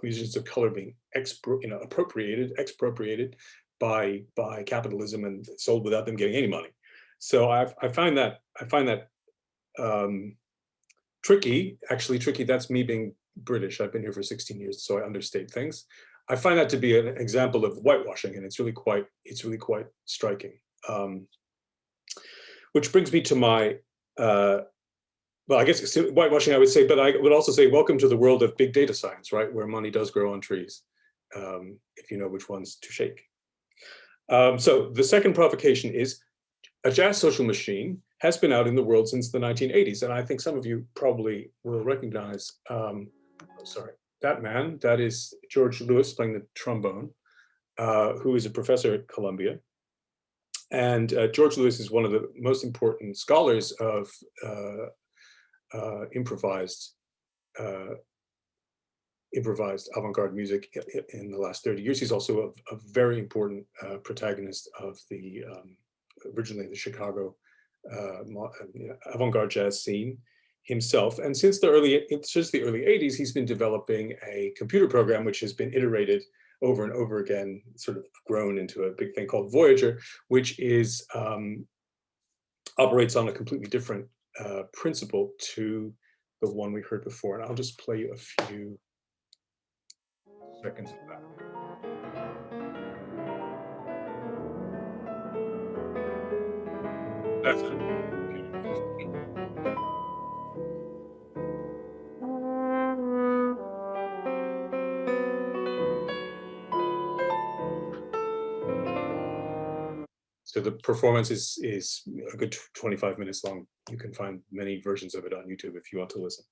Speaker 5: musicians of color being expropriated by capitalism and sold without them getting any money. So I find that tricky. Actually, tricky. That's me being British. I've been here for 16 years, so I understate things. I find that to be an example of whitewashing, and it's really quite striking. Which brings me to my, well, I guess it's whitewashing, I would say, but I would also say welcome to the world of big data science, right? Where money does grow on trees, if you know which ones to shake. So the second provocation is a jazz social machine has been out in the world since the 1980s. And I think some of you probably will recognize, that man. That is George Lewis playing the trombone, who is a professor at Columbia. And George Lewis is one of the most important scholars of improvised avant-garde music in the last 30 years. He's also a very important protagonist of the originally the Chicago avant-garde jazz scene himself. And since the early 80s, he's been developing a computer program which has been iterated over and over again, sort of grown into a big thing called Voyager, which is operates on a completely different principle to the one we heard before. And I'll just play you a few seconds of that. That's it. So the performance is a good 25 minutes long. You can find many versions of it on YouTube if you want to listen.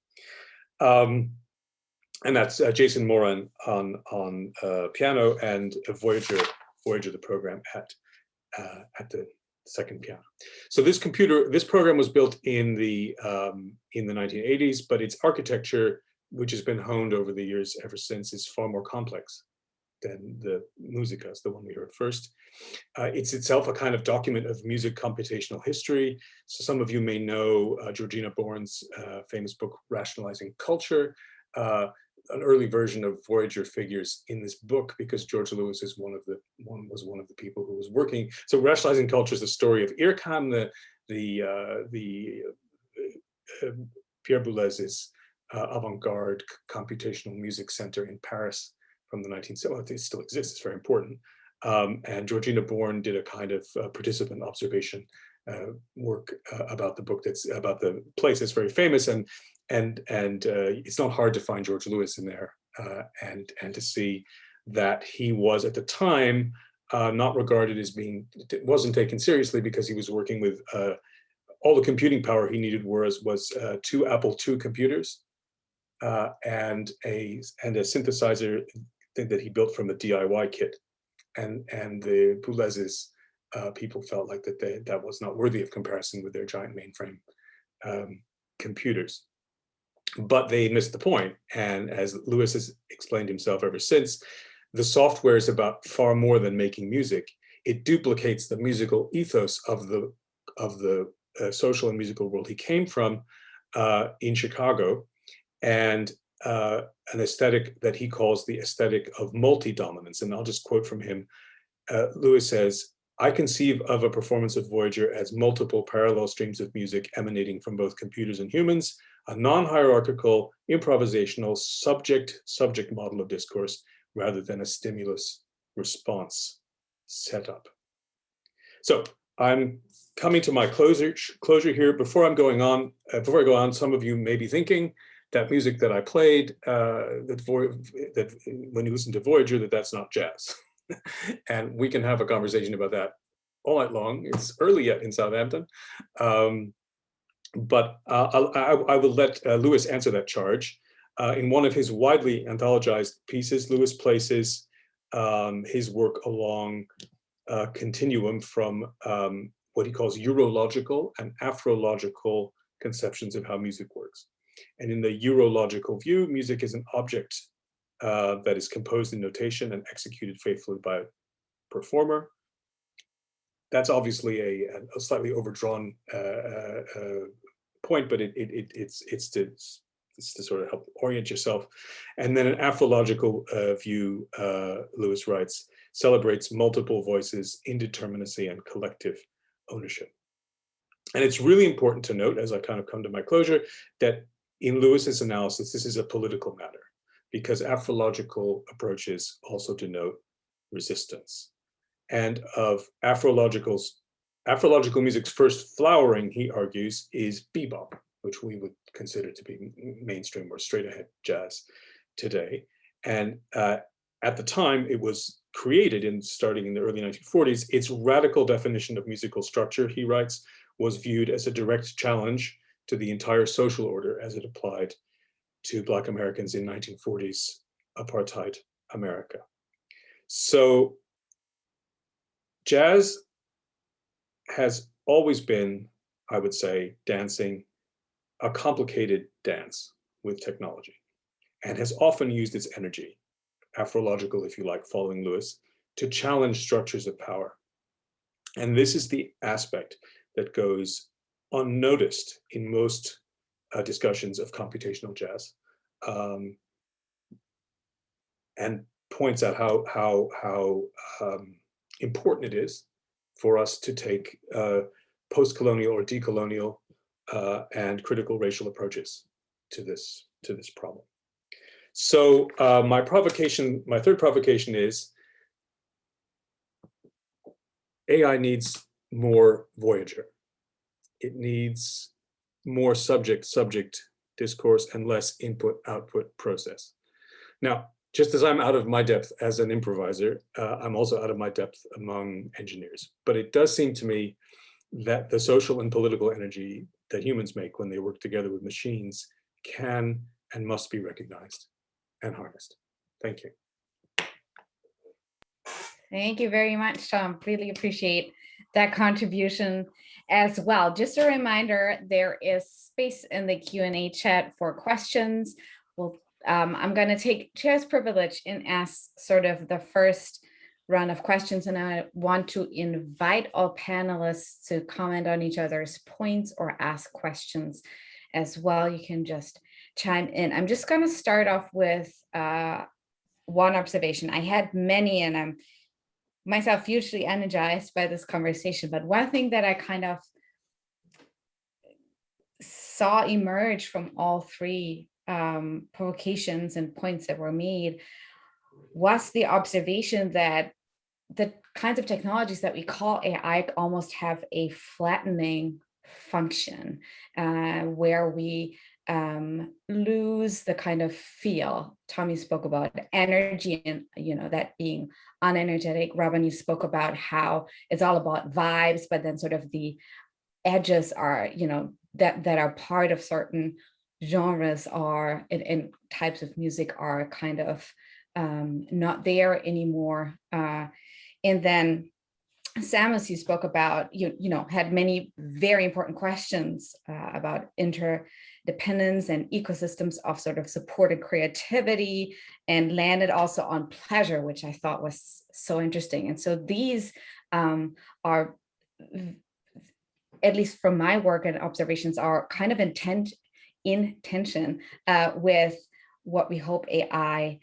Speaker 5: And that's Jason Moran on piano, and Voyager the program at the second piano. So this program was built in the 1980s, but its architecture, which has been honed over the years ever since, is far more complex than the Musicas, the one we heard first. It's itself a kind of document of music computational history. So some of you may know Georgina Bourne's famous book, Rationalizing Culture. An early version of Voyager figures in this book because George Lewis is one of the people who was working. So Rationalizing Culture is the story of Irvine, Pierre Boulez's avant-garde computational music center in Paris from the 1970s. Well, it still exists, it's very important. And Georgina Bourne did a kind of participant observation work about the book that's about the place that's very famous, and it's not hard to find George Lewis in there, and to see that he was at the time not regarded as being, wasn't taken seriously because he was working with all the computing power he needed was 2 Apple II computers and a synthesizer that he built from a DIY kit, and the Boulez's people felt like that was not worthy of comparison with their giant mainframe computers. But they missed the point, and as Lewis has explained himself ever since, the software is about far more than making music. It duplicates the musical ethos of the social and musical world he came from in Chicago, and an aesthetic that he calls the aesthetic of multi-dominance. And I'll just quote from him. Lewis says, "I conceive of a performance of Voyager as multiple parallel streams of music emanating from both computers and humans, a non-hierarchical, improvisational, subject model of discourse, rather than a stimulus-response setup." So I'm coming to my closure here. Before I go on, some of you may be thinking that music that I played, that when you listen to Voyager, that's not jazz. And we can have a conversation about that all night long. It's early yet in Southampton. But I will let Lewis answer that charge. In one of his widely anthologized pieces, Lewis places his work along a continuum from what he calls Eurological and Afrological conceptions of how music works. And in the Eurological view, music is an object that is composed in notation and executed faithfully by a performer. That's obviously a slightly overdrawn point, but it's to sort of help orient yourself. And then an Afrological view, Lewis writes, celebrates multiple voices, indeterminacy, and collective ownership. And it's really important to note, as I kind of come to my closure, that in Lewis's analysis, this is a political matter, because Afrological approaches also denote resistance. And of Afrological music's first flowering, he argues, is bebop, which we would consider to be mainstream or straight ahead jazz today. And at the time it was created, starting in the early 1940s, its radical definition of musical structure, he writes, was viewed as a direct challenge to the entire social order as it applied to Black Americans in 1940s apartheid America. So jazz has always been, I would say, dancing a complicated dance with technology, and has often used its energy, Afrological, if you like, following Lewis, to challenge structures of power. And this is the aspect that goes unnoticed in most discussions of computational jazz, and points out how important it is for us to take post-colonial or decolonial and critical racial approaches to this problem. So my third provocation is AI needs more Voyager. It needs more subject discourse and less input-output process. Now, just as I'm out of my depth as an improviser, I'm also out of my depth among engineers. But it does seem to me that the social and political energy that humans make when they work together with machines can and must be recognized and harnessed. Thank you.
Speaker 1: Thank you very much, Tom. Really appreciate that contribution as well. Just a reminder, there is space in the Q&A chat for questions. I'm going to take chair's privilege and ask sort of the first run of questions, and I want to invite all panelists to comment on each other's points or ask questions as well. You can just chime in. I'm just going to start off with one observation. I had many, and I'm myself hugely energized by this conversation, but one thing that I kind of saw emerge from all three provocations and points that were made was the observation that the kinds of technologies that we call AI almost have a flattening function, where we lose the kind of feel. Tommy spoke about energy and, that being unenergetic. Robin, you spoke about how it's all about vibes, but then sort of the edges are, that are part of certain genres are and types of music are kind of not there anymore. And then SAMMUS, you spoke about, had many very important questions about interdependence and ecosystems of sort of supported creativity, and landed also on pleasure, which I thought was so interesting. And so these are, at least from my work and observations, are kind of in tension with what we hope AI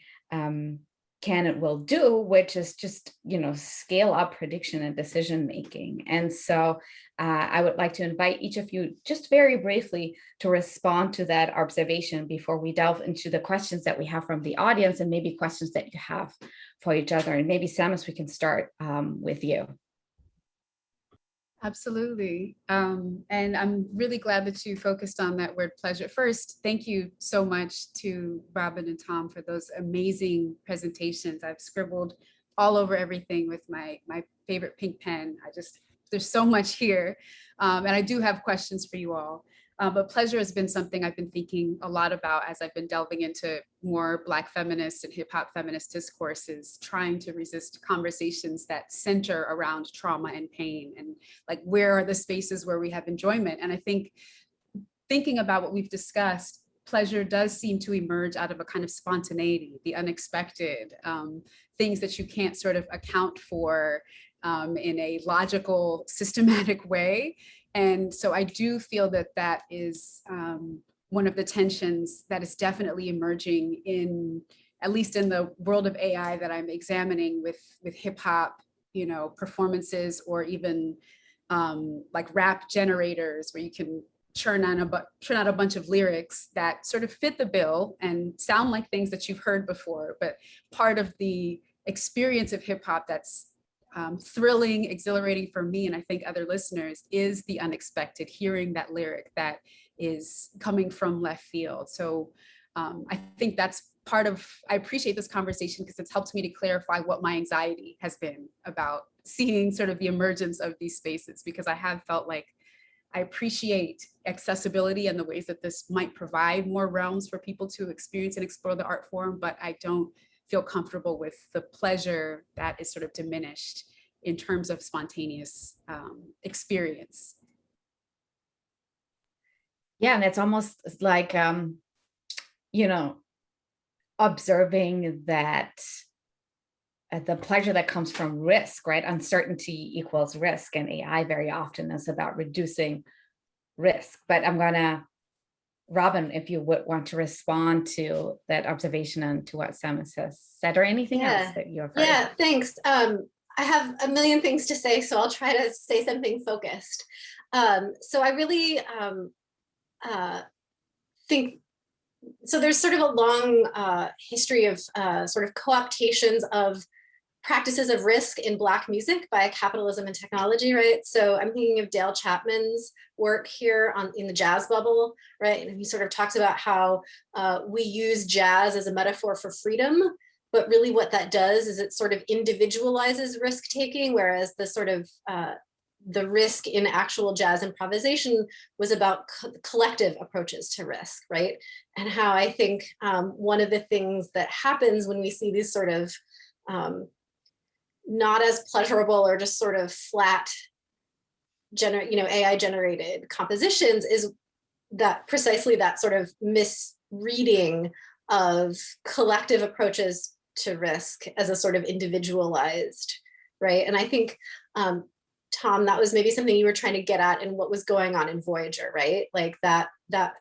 Speaker 1: can and will do, which is just, scale up prediction and decision making. And so I would like to invite each of you just very briefly to respond to that observation before we delve into the questions that we have from the audience, and maybe questions that you have for each other. And maybe SAMMUS, we can start with you.
Speaker 2: Absolutely. And I'm really glad that you focused on that word pleasure. First, thank you so much to Robin and Tom for those amazing presentations. I've scribbled all over everything with my favorite pink pen. There's so much here. And I do have questions for you all. But pleasure has been something I've been thinking a lot about as I've been delving into more Black feminist and hip hop feminist discourses, trying to resist conversations that center around trauma and pain, and like, where are the spaces where we have enjoyment? And I think thinking about what we've discussed, pleasure does seem to emerge out of a kind of spontaneity, the unexpected, things that you can't sort of account for in a logical, systematic way. And so I do feel that that is one of the tensions that is definitely emerging in, at least in the world of AI that I'm examining with hip hop, performances, or even like rap generators, where you can churn out a bunch of lyrics that sort of fit the bill and sound like things that you've heard before. But part of the experience of hip hop that's thrilling, exhilarating for me, and I think other listeners, is the unexpected, hearing that lyric that is coming from left field. So I think that's part of, I appreciate this conversation because it's helped me to clarify what my anxiety has been about seeing sort of the emergence of these spaces, because I have felt like I appreciate accessibility and the ways that this might provide more realms for people to experience and explore the art form, but I don't feel comfortable with the pleasure that is sort of diminished in terms of spontaneous experience.
Speaker 1: Yeah, and it's almost like, observing that the pleasure that comes from risk, right? Uncertainty equals risk, and AI very often is about reducing risk. But I'm gonna, Robin, if you would want to respond to that observation and to what SAMMUS has said, or anything else that you have heard.
Speaker 4: Yeah, thanks. I have a million things to say, so I'll try to say something focused. So I really think, so there's sort of a long history of sort of co-optations of practices of risk in Black music by capitalism and technology, right? So I'm thinking of Dale Chapman's work here in the jazz bubble, right? And he sort of talks about how we use jazz as a metaphor for freedom, but really what that does is it sort of individualizes risk-taking, whereas the sort of the risk in actual jazz improvisation was about collective approaches to risk, right? And how I think one of the things that happens when we see these sort of not as pleasurable or just sort of flat, AI generated compositions is that precisely that sort of misreading of collective approaches to risk as a sort of individualized, right? And I think, Tom, that was maybe something you were trying to get at in what was going on in Voyager, right? Like that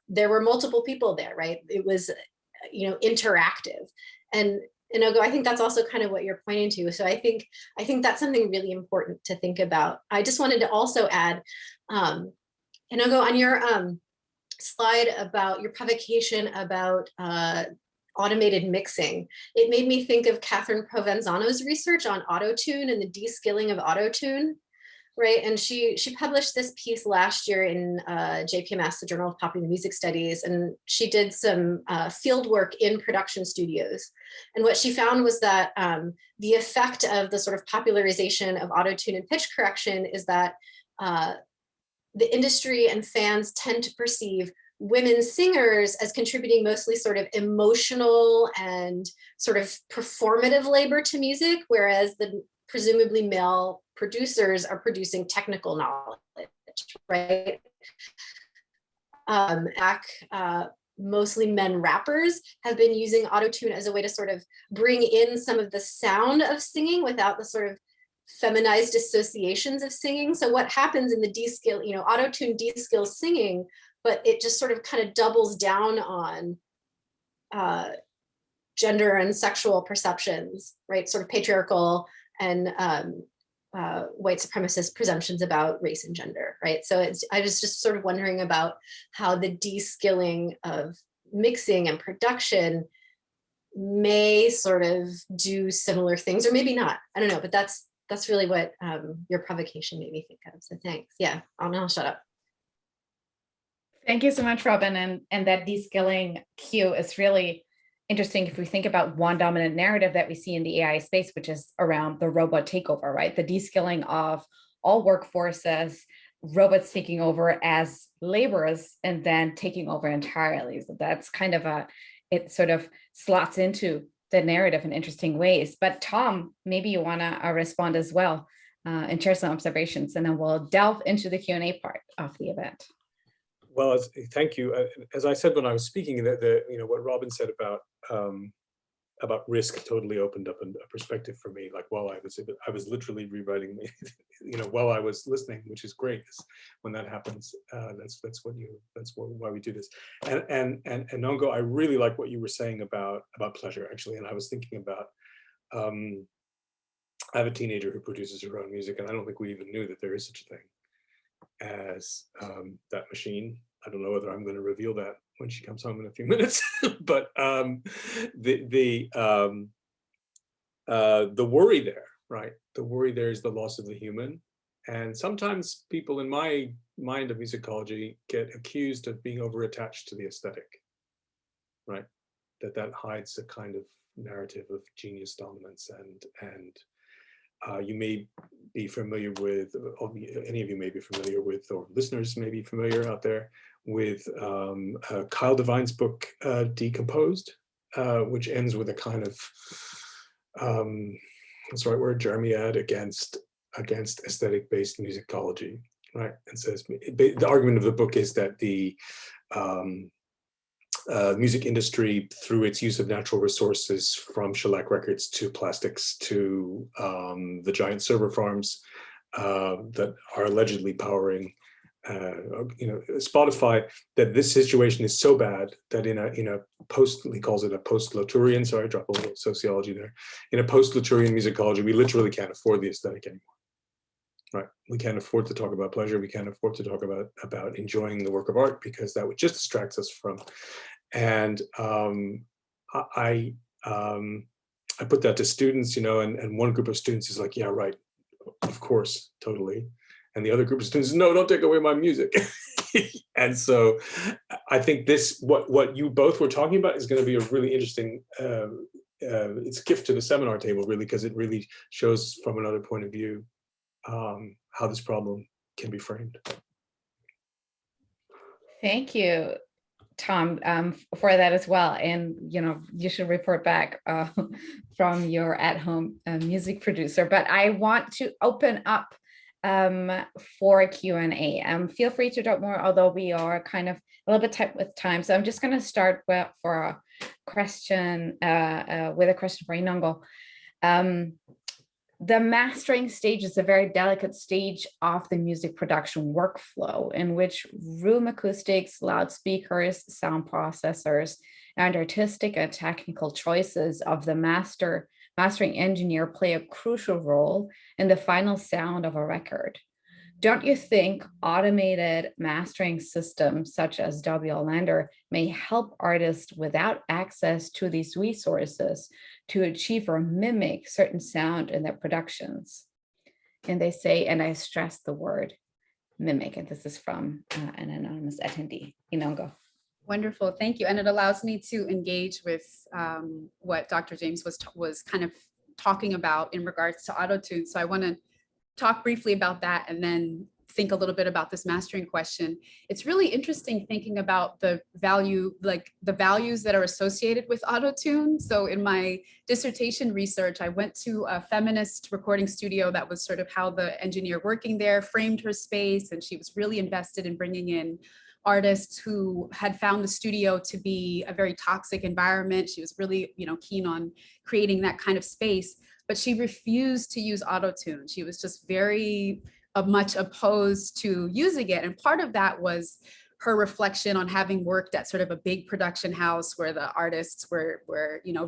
Speaker 4: there were multiple people there, right? It was, interactive. And Enongo, I think that's also kind of what you're pointing to. So I think that's something really important to think about. I just wanted to also add, Enongo, on your slide about your provocation about automated mixing, it made me think of Catherine Provenzano's research on autotune and the de-skilling of autotune, right? And she published this piece last year in JPMS, the Journal of Popular Music Studies, and she did some field work in production studios. And what she found was that the effect of the sort of popularization of autotune and pitch correction is that the industry and fans tend to perceive women singers as contributing mostly sort of emotional and sort of performative labor to music, whereas the presumably male producers are producing technical knowledge, right? Mostly men rappers have been using autotune as a way to sort of bring in some of the sound of singing without the sort of feminized associations of singing. So what happens in the de-skill, autotune de-skills singing, but it just sort of kind of doubles down on gender and sexual perceptions, right? Sort of patriarchal and white supremacist presumptions about race and gender, right? So I was just sort of wondering about how the de-skilling of mixing and production may sort of do similar things, or maybe not. I don't know, but that's really what your provocation made me think of. So thanks. Yeah, I'll shut up.
Speaker 1: Thank you so much, Robin. And that de-skilling cue is really interesting if we think about one dominant narrative that we see in the AI space, which is around the robot takeover, right? The de-skilling of all workforces, robots taking over as laborers and then taking over entirely. So that's kind of it sort of slots into the narrative in interesting ways. But Tom, maybe you want to respond as well and share some observations, and then we'll delve into the Q&A part of the event.
Speaker 5: Well, thank you. As I said when I was speaking, what Robin said about risk totally opened up a perspective for me. Like while I was literally rewriting, while I was listening, which is great. When that happens, that's why we do this. And Enongo, I really like what you were saying about pleasure, actually. And I was thinking about, I have a teenager who produces her own music, and I don't think we even knew that there is such a thing as that machine. I don't know whether I'm going to reveal that when she comes home in a few minutes, but the worry there, right? The worry there is the loss of the human, and sometimes people in my mind of musicology get accused of being over-attached to the aesthetic, right? That hides a kind of narrative of genius dominance, and you may be familiar with, any of you may be familiar with, or listeners may be familiar out there with Kyle Devine's book, Decomposed, which ends with a kind of, what's the right word, jeremiad against aesthetic-based musicology, right? And says, the argument of the book is that the music industry, through its use of natural resources, from shellac records to plastics to the giant server farms that are allegedly powering Spotify, that this situation is so bad that in a post, he calls it a post-Latourian, sorry, I dropped a little sociology there, in a post-Latourian musicology, we literally can't afford the aesthetic anymore. Right, we can't afford to talk about pleasure. We can't afford to talk about enjoying the work of art, because that would just distract us from. And I put that to students, and one group of students is like, yeah, right, of course, totally. And the other group of students is, no, don't take away my music. And so I think what you both were talking about is going to be a really interesting, it's a gift to the seminar table, really, because it really shows from another point of view how this problem can be framed.
Speaker 1: Thank you, Tom, for that as well. And, you should report back from your at-home music producer. But I want to open up for a Q&A. Feel free to drop more, although we are kind of a little bit tight with time. So I'm just going to start with a question for Enongo. The mastering stage is a very delicate stage of the music production workflow, in which room acoustics, loudspeakers, sound processors, and artistic and technical choices of the mastering engineer play a crucial role in the final sound of a record. don't you think automated mastering systems such as WLender may help artists without access to these resources to achieve or mimic certain sound in their productions? And they say, and I stress the word mimic, and this is from an anonymous attendee, Enongo.
Speaker 2: Wonderful, thank you. And it allows me to engage with what Dr. James was kind of talking about in regards to auto-tune. So I want to talk briefly about that and then think a little bit about this mastering question. It's really interesting thinking about the value, like the values that are associated with auto-tune. So in my dissertation research, I went to a feminist recording studio. That was sort of how the engineer working there framed her space. And she was really invested in bringing in artists who had found the studio to be a very toxic environment. She was really, keen on creating that kind of space, but she refused to use auto-tune. She was just very much opposed to using it. And part of that was her reflection on having worked at sort of a big production house where the artists were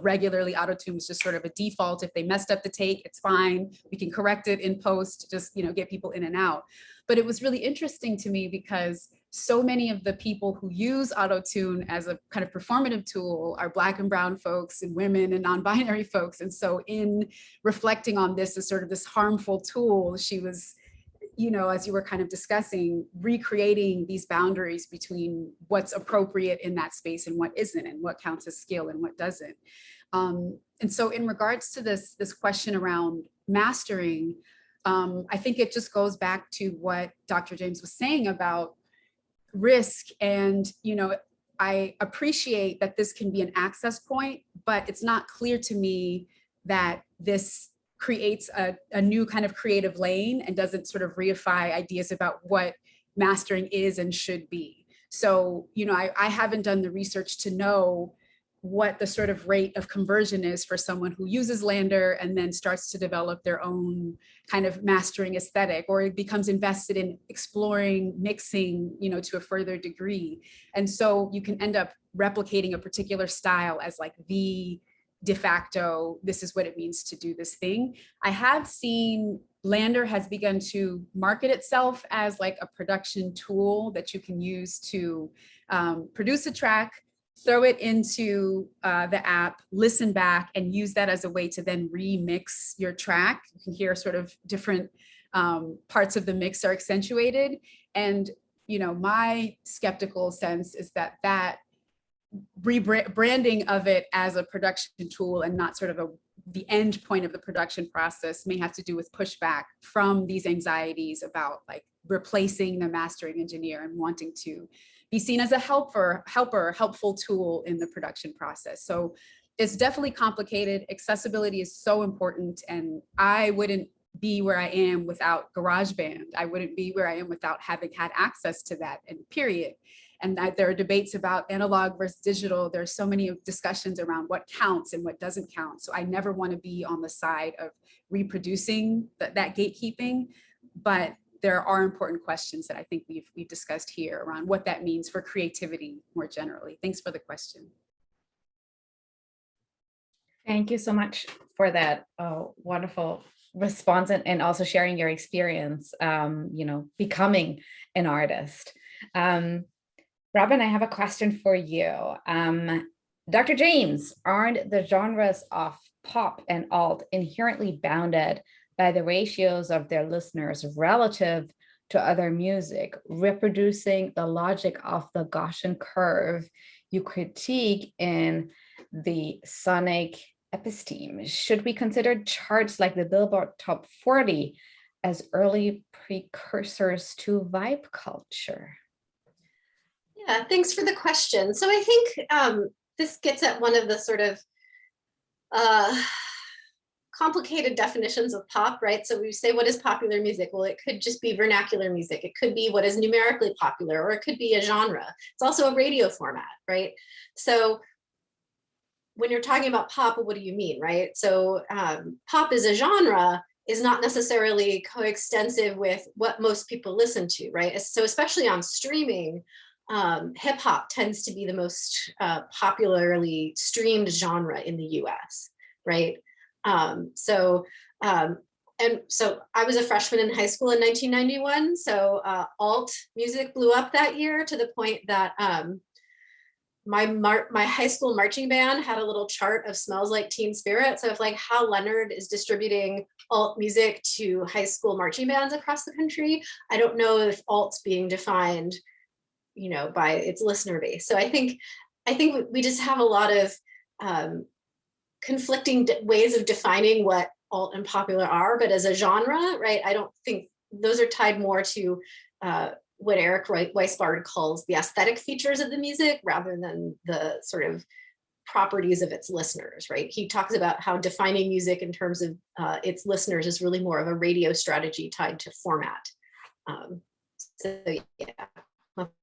Speaker 2: regularly auto-tune was just sort of a default. If they messed up the take, it's fine. We can correct it in post, just, get people in and out. But it was really interesting to me because so many of the people who use auto-tune as a kind of performative tool are Black and brown folks and women and non-binary folks. And so in reflecting on this as sort of this harmful tool, she was, as you were kind of discussing, recreating these boundaries between what's appropriate in that space and what isn't, and what counts as skill and what doesn't. And so in regards to this question around mastering, I think it just goes back to what Dr. James was saying about risk. And, I appreciate that this can be an access point, but it's not clear to me that this creates a new kind of creative lane and doesn't sort of reify ideas about what mastering is and should be. So, I haven't done the research to know what the sort of rate of conversion is for someone who uses Lander and then starts to develop their own kind of mastering aesthetic, or it becomes invested in exploring mixing, to a further degree. And so you can end up replicating a particular style as like the de facto, this is what it means to do this thing. I have seen Lander has begun to market itself as like a production tool that you can use to produce a track, throw it into the app, listen back, and use that as a way to then remix your track. You can hear sort of different parts of the mix are accentuated. And, my skeptical sense is that rebranding of it as a production tool and not sort of the end point of the production process may have to do with pushback from these anxieties about like replacing the mastering engineer and wanting to be seen as a helpful tool in the production process. So it's definitely complicated. Accessibility is so important. And I wouldn't be where I am without GarageBand. I wouldn't be where I am without having had access to that, and period. And there are debates about analog versus digital. There's so many discussions around what counts and what doesn't count. So I never want to be on the side of reproducing that gatekeeping, but there are important questions that I think we've discussed here around what that means for creativity more generally. Thanks for the question.
Speaker 1: Thank you so much for that wonderful response, and also sharing your experience, becoming an artist. Robin, I have a question for you. Dr. James, aren't the genres of pop and alt inherently bounded by the ratios of their listeners relative to other music, reproducing the logic of the Gaussian curve you critique in the sonic episteme? Should we consider charts like the Billboard Top 40 as early precursors to vibe culture?
Speaker 4: Yeah, thanks for the question. So I think this gets at one of the sort of complicated definitions of pop, right? So we say, what is popular music? Well, it could just be vernacular music. It could be what is numerically popular, or it could be a genre. It's also a radio format, right? So when you're talking about pop, what do you mean, right? So pop as a genre is not necessarily coextensive with what most people listen to, right? So especially on streaming, hip hop tends to be the most popularly streamed genre in the US, right? and so I was a freshman in high school in 1991. So alt music blew up that year to the point that my high school marching band had a little chart of Smells Like Teen Spirit. So if like Hal Leonard is distributing alt music to high school marching bands across the country, I don't know if alt's being defined, you know, by its listener base. So I think we just have a lot of conflicting ways of defining what alt and popular are, but as a genre, right? I don't think those are tied more to what Eric Weisbard calls the aesthetic features of the music rather than the sort of properties of its listeners, right? He talks about how defining music in terms of its listeners is really more of a radio strategy tied to format. So yeah, that's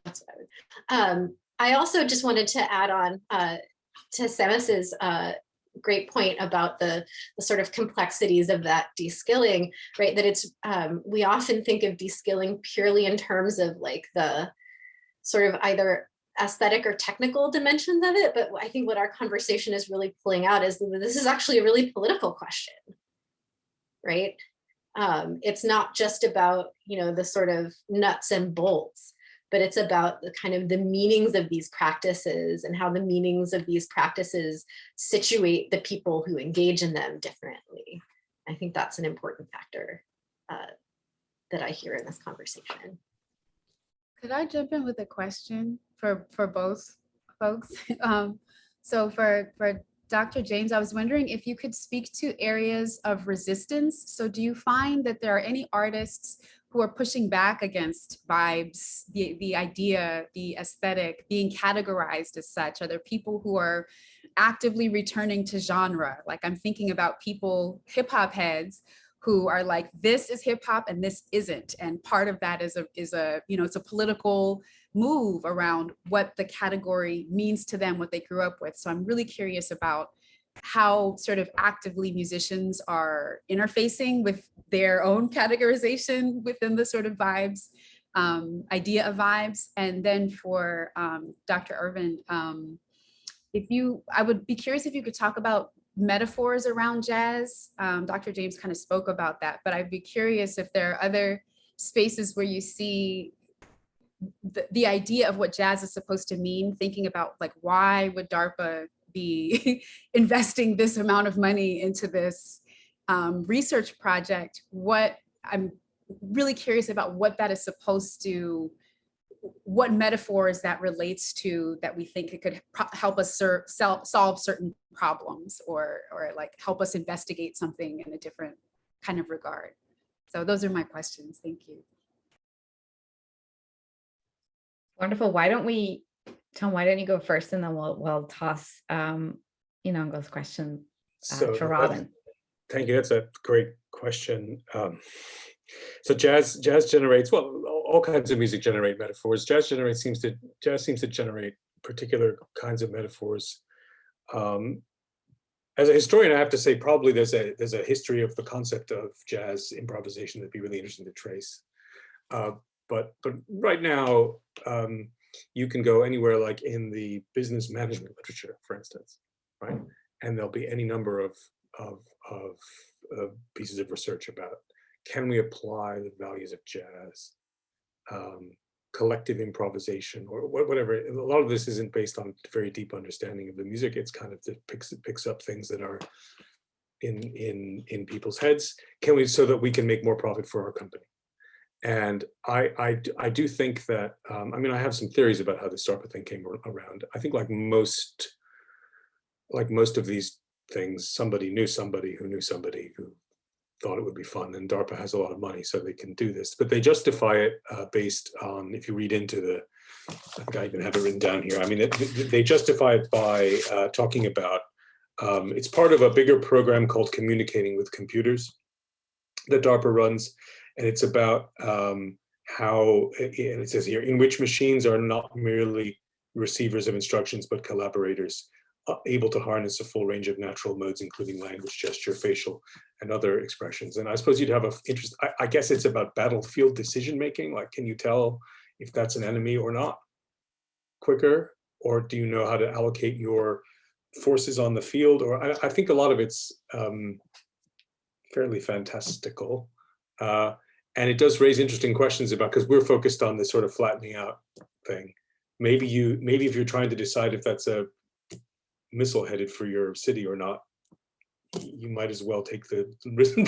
Speaker 4: what I would. I also just wanted to add on to SAMMUS's great point about the sort of complexities of that de-skilling, right? That it's, we often think of de-skilling purely in terms of like the sort of either aesthetic or technical dimensions of it, but I think what our conversation is really pulling out is that this is actually a really political question, right? It's not just about, you know, the sort of nuts and bolts, but it's about the kind of the meanings of these practices and how the meanings of these practices situate the people who engage in them differently. I think that's an important factor that I hear in this conversation.
Speaker 2: Could I jump in with a question for both folks? So for Dr. James, I was wondering if you could speak to areas of resistance. So do you find that there are any artists who are pushing back against vibes, the idea, the aesthetic being categorized as such? Are there people who are actively returning to genre? Like I'm thinking about people, hip hop heads, who are like, this is hip hop and this isn't. And part of that is a, you know, it's a political move around what the category means to them, what they grew up with. So I'm really curious about how sort of actively musicians are interfacing with their own categorization within the sort of vibes, idea of vibes. And then for Dr. Irvine, I would be curious if you could talk about metaphors around jazz. Dr. James kind of spoke about that, but I'd be curious if there are other spaces where you see the idea of what jazz is supposed to mean, thinking about like, why would DARPA be investing this amount of money into this research project? What I'm really curious about what that is supposed to, what metaphors that relates to that we think it could help us solve certain problems or like help us investigate something in a different kind of regard. So those are my questions. Thank you.
Speaker 1: Wonderful. Why don't we, Tom, why don't you go first and then we'll toss Enongo's question to Robin.
Speaker 5: Thank you. That's a great question. So jazz generates, well, all kinds of music generate metaphors. Jazz seems to generate particular kinds of metaphors. As a historian, I have to say probably there's a history of the concept of jazz improvisation that'd be really interesting to trace. But right now, you can go anywhere, like in the business management literature, for instance, right? And there'll be any number of pieces of research about, can we apply the values of jazz, collective improvisation, or whatever. A lot of this isn't based on very deep understanding of the music. It's kind of picks up things that are in people's heads. Can we, so that we can make more profit for our company? And I do think that, I mean, I have some theories about how this DARPA thing came around. I think like most of these things, somebody knew somebody who knew somebody who thought it would be fun, and DARPA has a lot of money, so they can do this. But they justify it based on, if you read into the, I think I even have it written down here. I mean, they justify it by talking about, it's part of a bigger program called Communicating with Computers that DARPA runs. And it's about how, and it says here, in which machines are not merely receivers of instructions, but collaborators, able to harness a full range of natural modes, including language, gesture, facial, and other expressions. And I suppose you'd have an interest, I guess it's about battlefield decision-making. Like, can you tell if that's an enemy or not quicker? Or do you know how to allocate your forces on the field? Or I think a lot of it's, fairly fantastical. And it does raise interesting questions about, because we're focused on this sort of flattening out thing. Maybe if you're trying to decide if that's a missile headed for your city or not, you might as well take the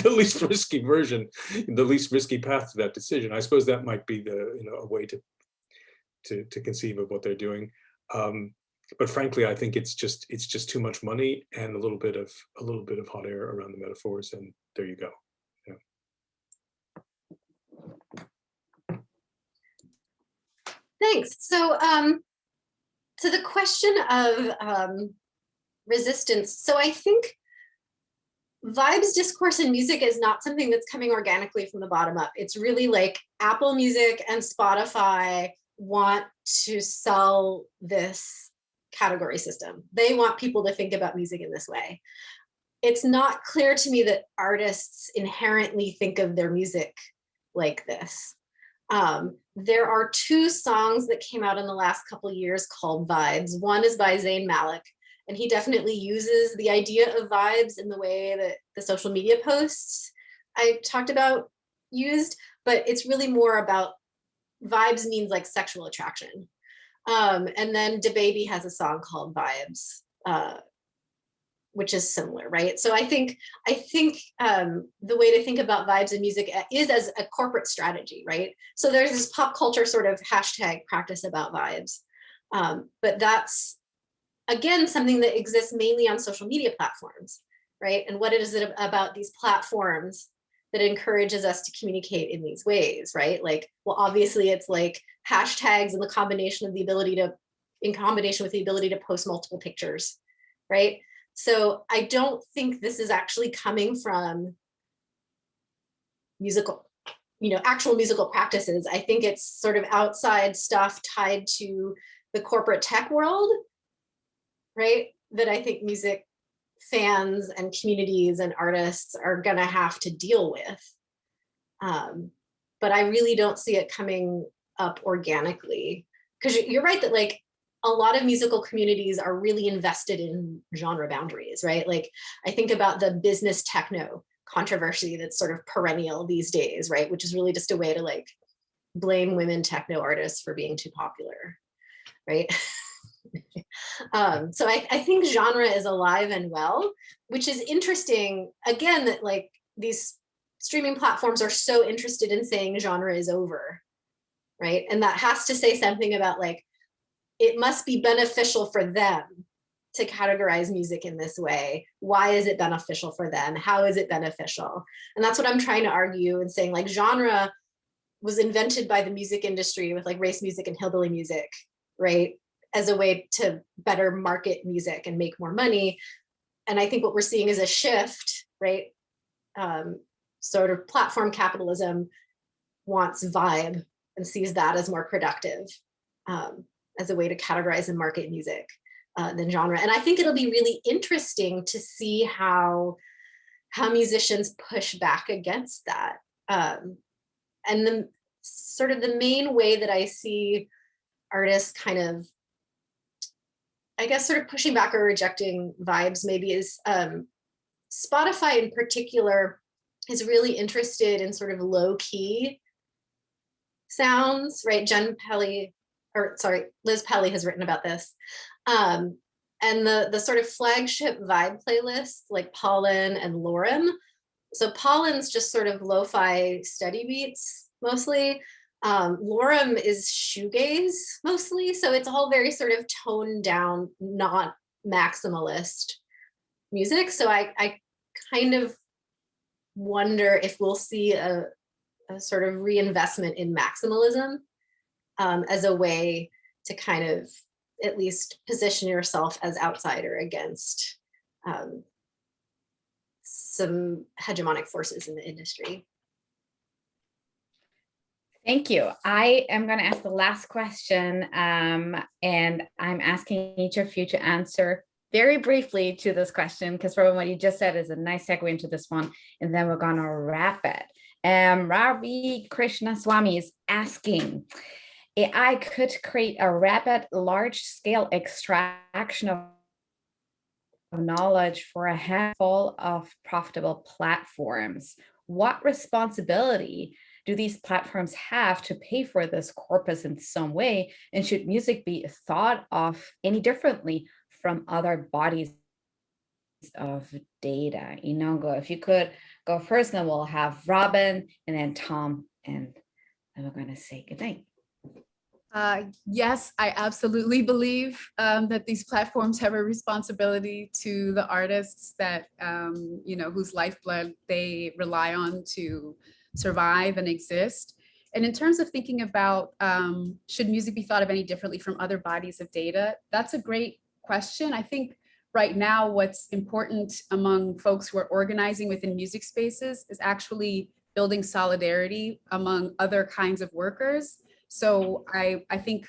Speaker 5: least risky version, the least risky path to that decision. I suppose that might be a way to conceive of what they're doing. But frankly, I think it's just too much money and a little bit of hot air around the metaphors, and there you go.
Speaker 4: Thanks. So, to the question of resistance, so I think vibes, discourse, and music is not something that's coming organically from the bottom up. It's really like Apple Music and Spotify want to sell this category system. They want people to think about music in this way. It's not clear to me that artists inherently think of their music like this. There are two songs that came out in the last couple of years called Vibes. One is by Zayn Malik, and he definitely uses the idea of vibes in the way that the social media posts I talked about used, but it's really more about vibes means like sexual attraction. And then DaBaby has a song called Vibes, which is similar, right? So I think the way to think about vibes in music is as a corporate strategy, right? So there's this pop culture sort of hashtag practice about vibes, but that's, again, something that exists mainly on social media platforms, right? And what is it about these platforms that encourages us to communicate in these ways, right? Like, well, obviously it's like hashtags and the combination of the ability to, in combination with the ability to post multiple pictures, right? So I don't think this is actually coming from musical, actual musical practices. I think it's sort of outside stuff tied to the corporate tech world, right? That I think music fans and communities and artists are gonna have to deal with. But I really don't see it coming up organically. Because you're right that like a lot of musical communities are really invested in genre boundaries, right? Like I think about the business techno controversy that's sort of perennial these days, right? Which is really just a way to like blame women techno artists for being too popular, right? So I think genre is alive and well, which is interesting, again, that like these streaming platforms are so interested in saying genre is over, right? And that has to say something about like, it must be beneficial for them to categorize music in this way. Why is it beneficial for them? How is it beneficial? And that's what I'm trying to argue and saying like genre was invented by the music industry with like race music and hillbilly music, right? As a way to better market music and make more money. And I think what we're seeing is a shift, right? Sort of platform capitalism wants vibe and sees that as more productive as a way to categorize and market music than genre. And I think it'll be really interesting to see how musicians push back against that. And the sort of the main way that I see artists kind of, I guess, sort of pushing back or rejecting vibes maybe is Spotify in particular is really interested in sort of low key sounds, right? Liz Pelly has written about this. And the sort of flagship vibe playlists like Pollen and Lorem. So Pollen's just sort of lo-fi steady beats mostly. Lorem is shoegaze mostly. So it's all very sort of toned down, not maximalist music. So I kind of wonder if we'll see a sort of reinvestment in maximalism as a way to kind of at least position yourself as outsider against some hegemonic forces in the industry.
Speaker 1: Thank you. I am going to ask the last question, and I'm asking each of you to answer very briefly to this question, because from what you just said is a nice segue into this one, and then we're going to wrap it. Ravi Krishnaswamy is asking, AI could create a rapid, large-scale extraction of knowledge for a handful of profitable platforms. What responsibility do these platforms have to pay for this corpus in some way? And should music be thought of any differently from other bodies of data? Enongo, if you could go first, then we'll have Robin and then Tom, and then we're going to say goodnight.
Speaker 2: Yes, I absolutely believe that these platforms have a responsibility to the artists that, whose lifeblood they rely on to survive and exist. And in terms of thinking about, should music be thought of any differently from other bodies of data? That's a great question. I think right now, what's important among folks who are organizing within music spaces is actually building solidarity among other kinds of workers. So I think,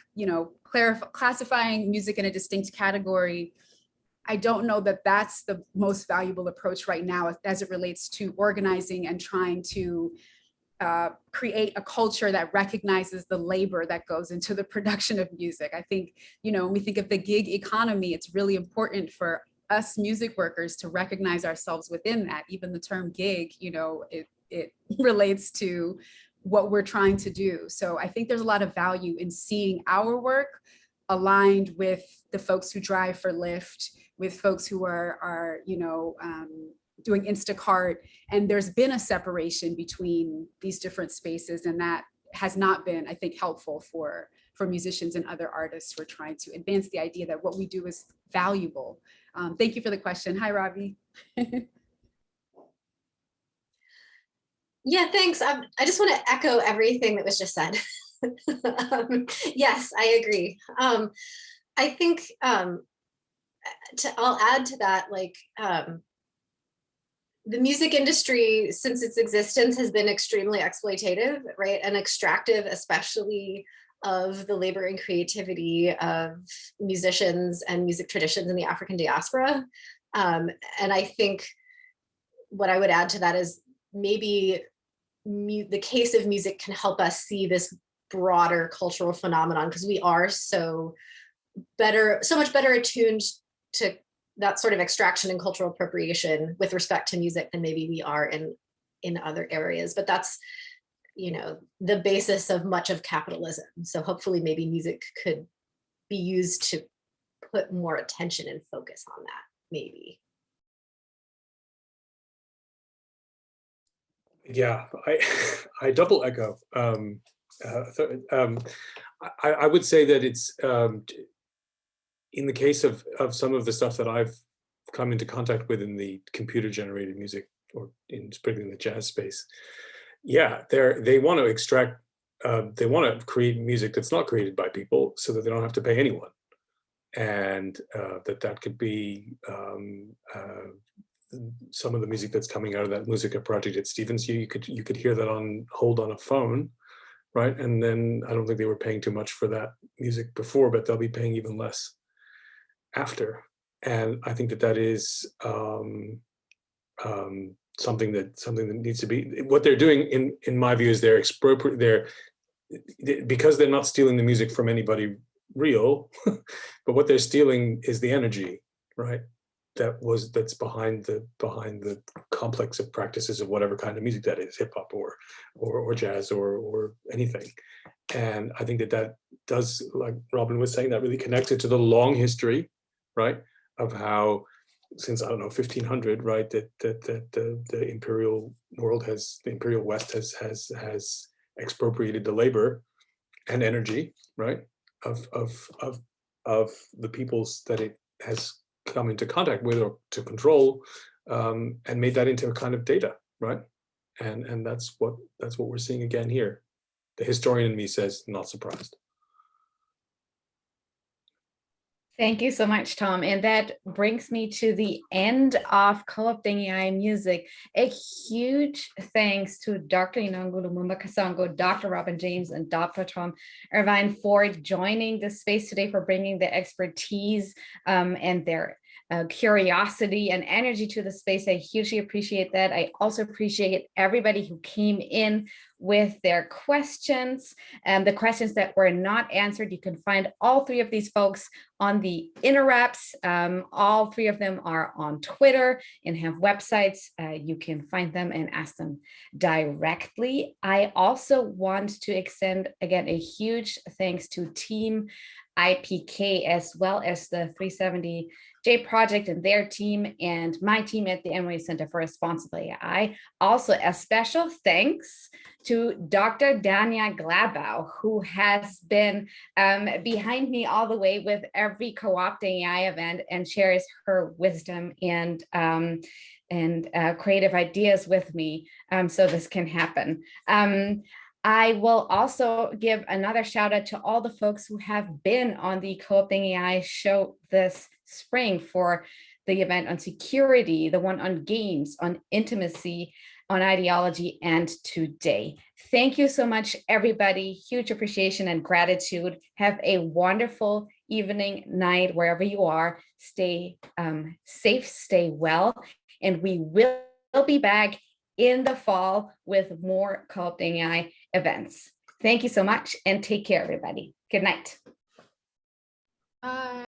Speaker 2: classifying music in a distinct category, I don't know that that's the most valuable approach right now as it relates to organizing and trying to create a culture that recognizes the labor that goes into the production of music. I think, when we think of the gig economy, it's really important for us music workers to recognize ourselves within that. Even the term gig, it relates to what we're trying to do. So I think there's a lot of value in seeing our work aligned with the folks who drive for Lyft, with folks who are doing Instacart. And there's been a separation between these different spaces, and that has not been, I think, helpful for musicians and other artists who are trying to advance the idea that what we do is valuable. Thank you for the question. Hi, Robbie.
Speaker 4: Yeah, thanks. I just want to echo everything that was just said. Yes, I agree. I think I'll add to that, the music industry, since its existence, has been extremely exploitative, right? And extractive, especially of the labor and creativity of musicians and music traditions in the African diaspora. And I think what I would add to that is maybe the case of music can help us see this broader cultural phenomenon, because we are so much better attuned to that sort of extraction and cultural appropriation with respect to music than maybe we are in other areas. But that's, the basis of much of capitalism. So hopefully maybe music could be used to put more attention and focus on that, maybe.
Speaker 5: Yeah, I double echo. I would say that it's in the case of some of the stuff that I've come into contact with in the computer-generated music, or particularly in the jazz space. Yeah, they want to extract, they want to create music that's not created by people, so that they don't have to pay anyone, and that could be some of the music that's coming out of that Musica project at Stevens. You could hear that on hold on a phone, right? And then I don't think they were paying too much for that music before, but they'll be paying even less after. And I think that is something that needs to be. What they're doing, in my view, is they're because they're not stealing the music from anybody real, but what they're stealing is the energy, right? That's behind the complex of practices of whatever kind of music that is, hip hop or jazz or anything. And I think that does, like Robin was saying, that really connected to the long history, right, of how since, I don't know, 1500, right, that the imperial world the imperial West has expropriated the labor and energy, right, of the peoples that it has come into contact with or to control, and made that into a kind of data, right? And that's what we're seeing again here. The historian in me says, not surprised.
Speaker 1: Thank you so much, Tom. And that brings me to the end of Co-opting AI Music. A huge thanks to Dr. Enongo Lumumba-Kasongo, Dr. Robin James, and Dr. Tom Irvine for joining the space today, for bringing their expertise and their curiosity and energy to the space. I hugely appreciate that. I also appreciate everybody who came in with their questions, and the questions that were not answered. You can find all three of these folks on the interwebs. All three of them are on Twitter and have websites. You can find them and ask them directly. I also want to extend, again, a huge thanks to Team IPK, as well as the 370J Project and their team, and my team at the NYU Center for Responsible AI. Also, a special thanks to Dr. Dania Glabau, who has been behind me all the way with every Co-opting AI event and shares her wisdom and creative ideas with me, so this can happen. I will also give another shout out to all the folks who have been on the Co-opting AI show this spring, for the event on security, the one on games, on intimacy, on ideology, and today. Thank you so much, everybody. Huge appreciation and gratitude. Have a wonderful evening, night, wherever you are. Stay safe, stay well, and we will be back in the fall with more Co-opting AI events. Thank you so much, and take care, everybody. Good night.
Speaker 2: Bye.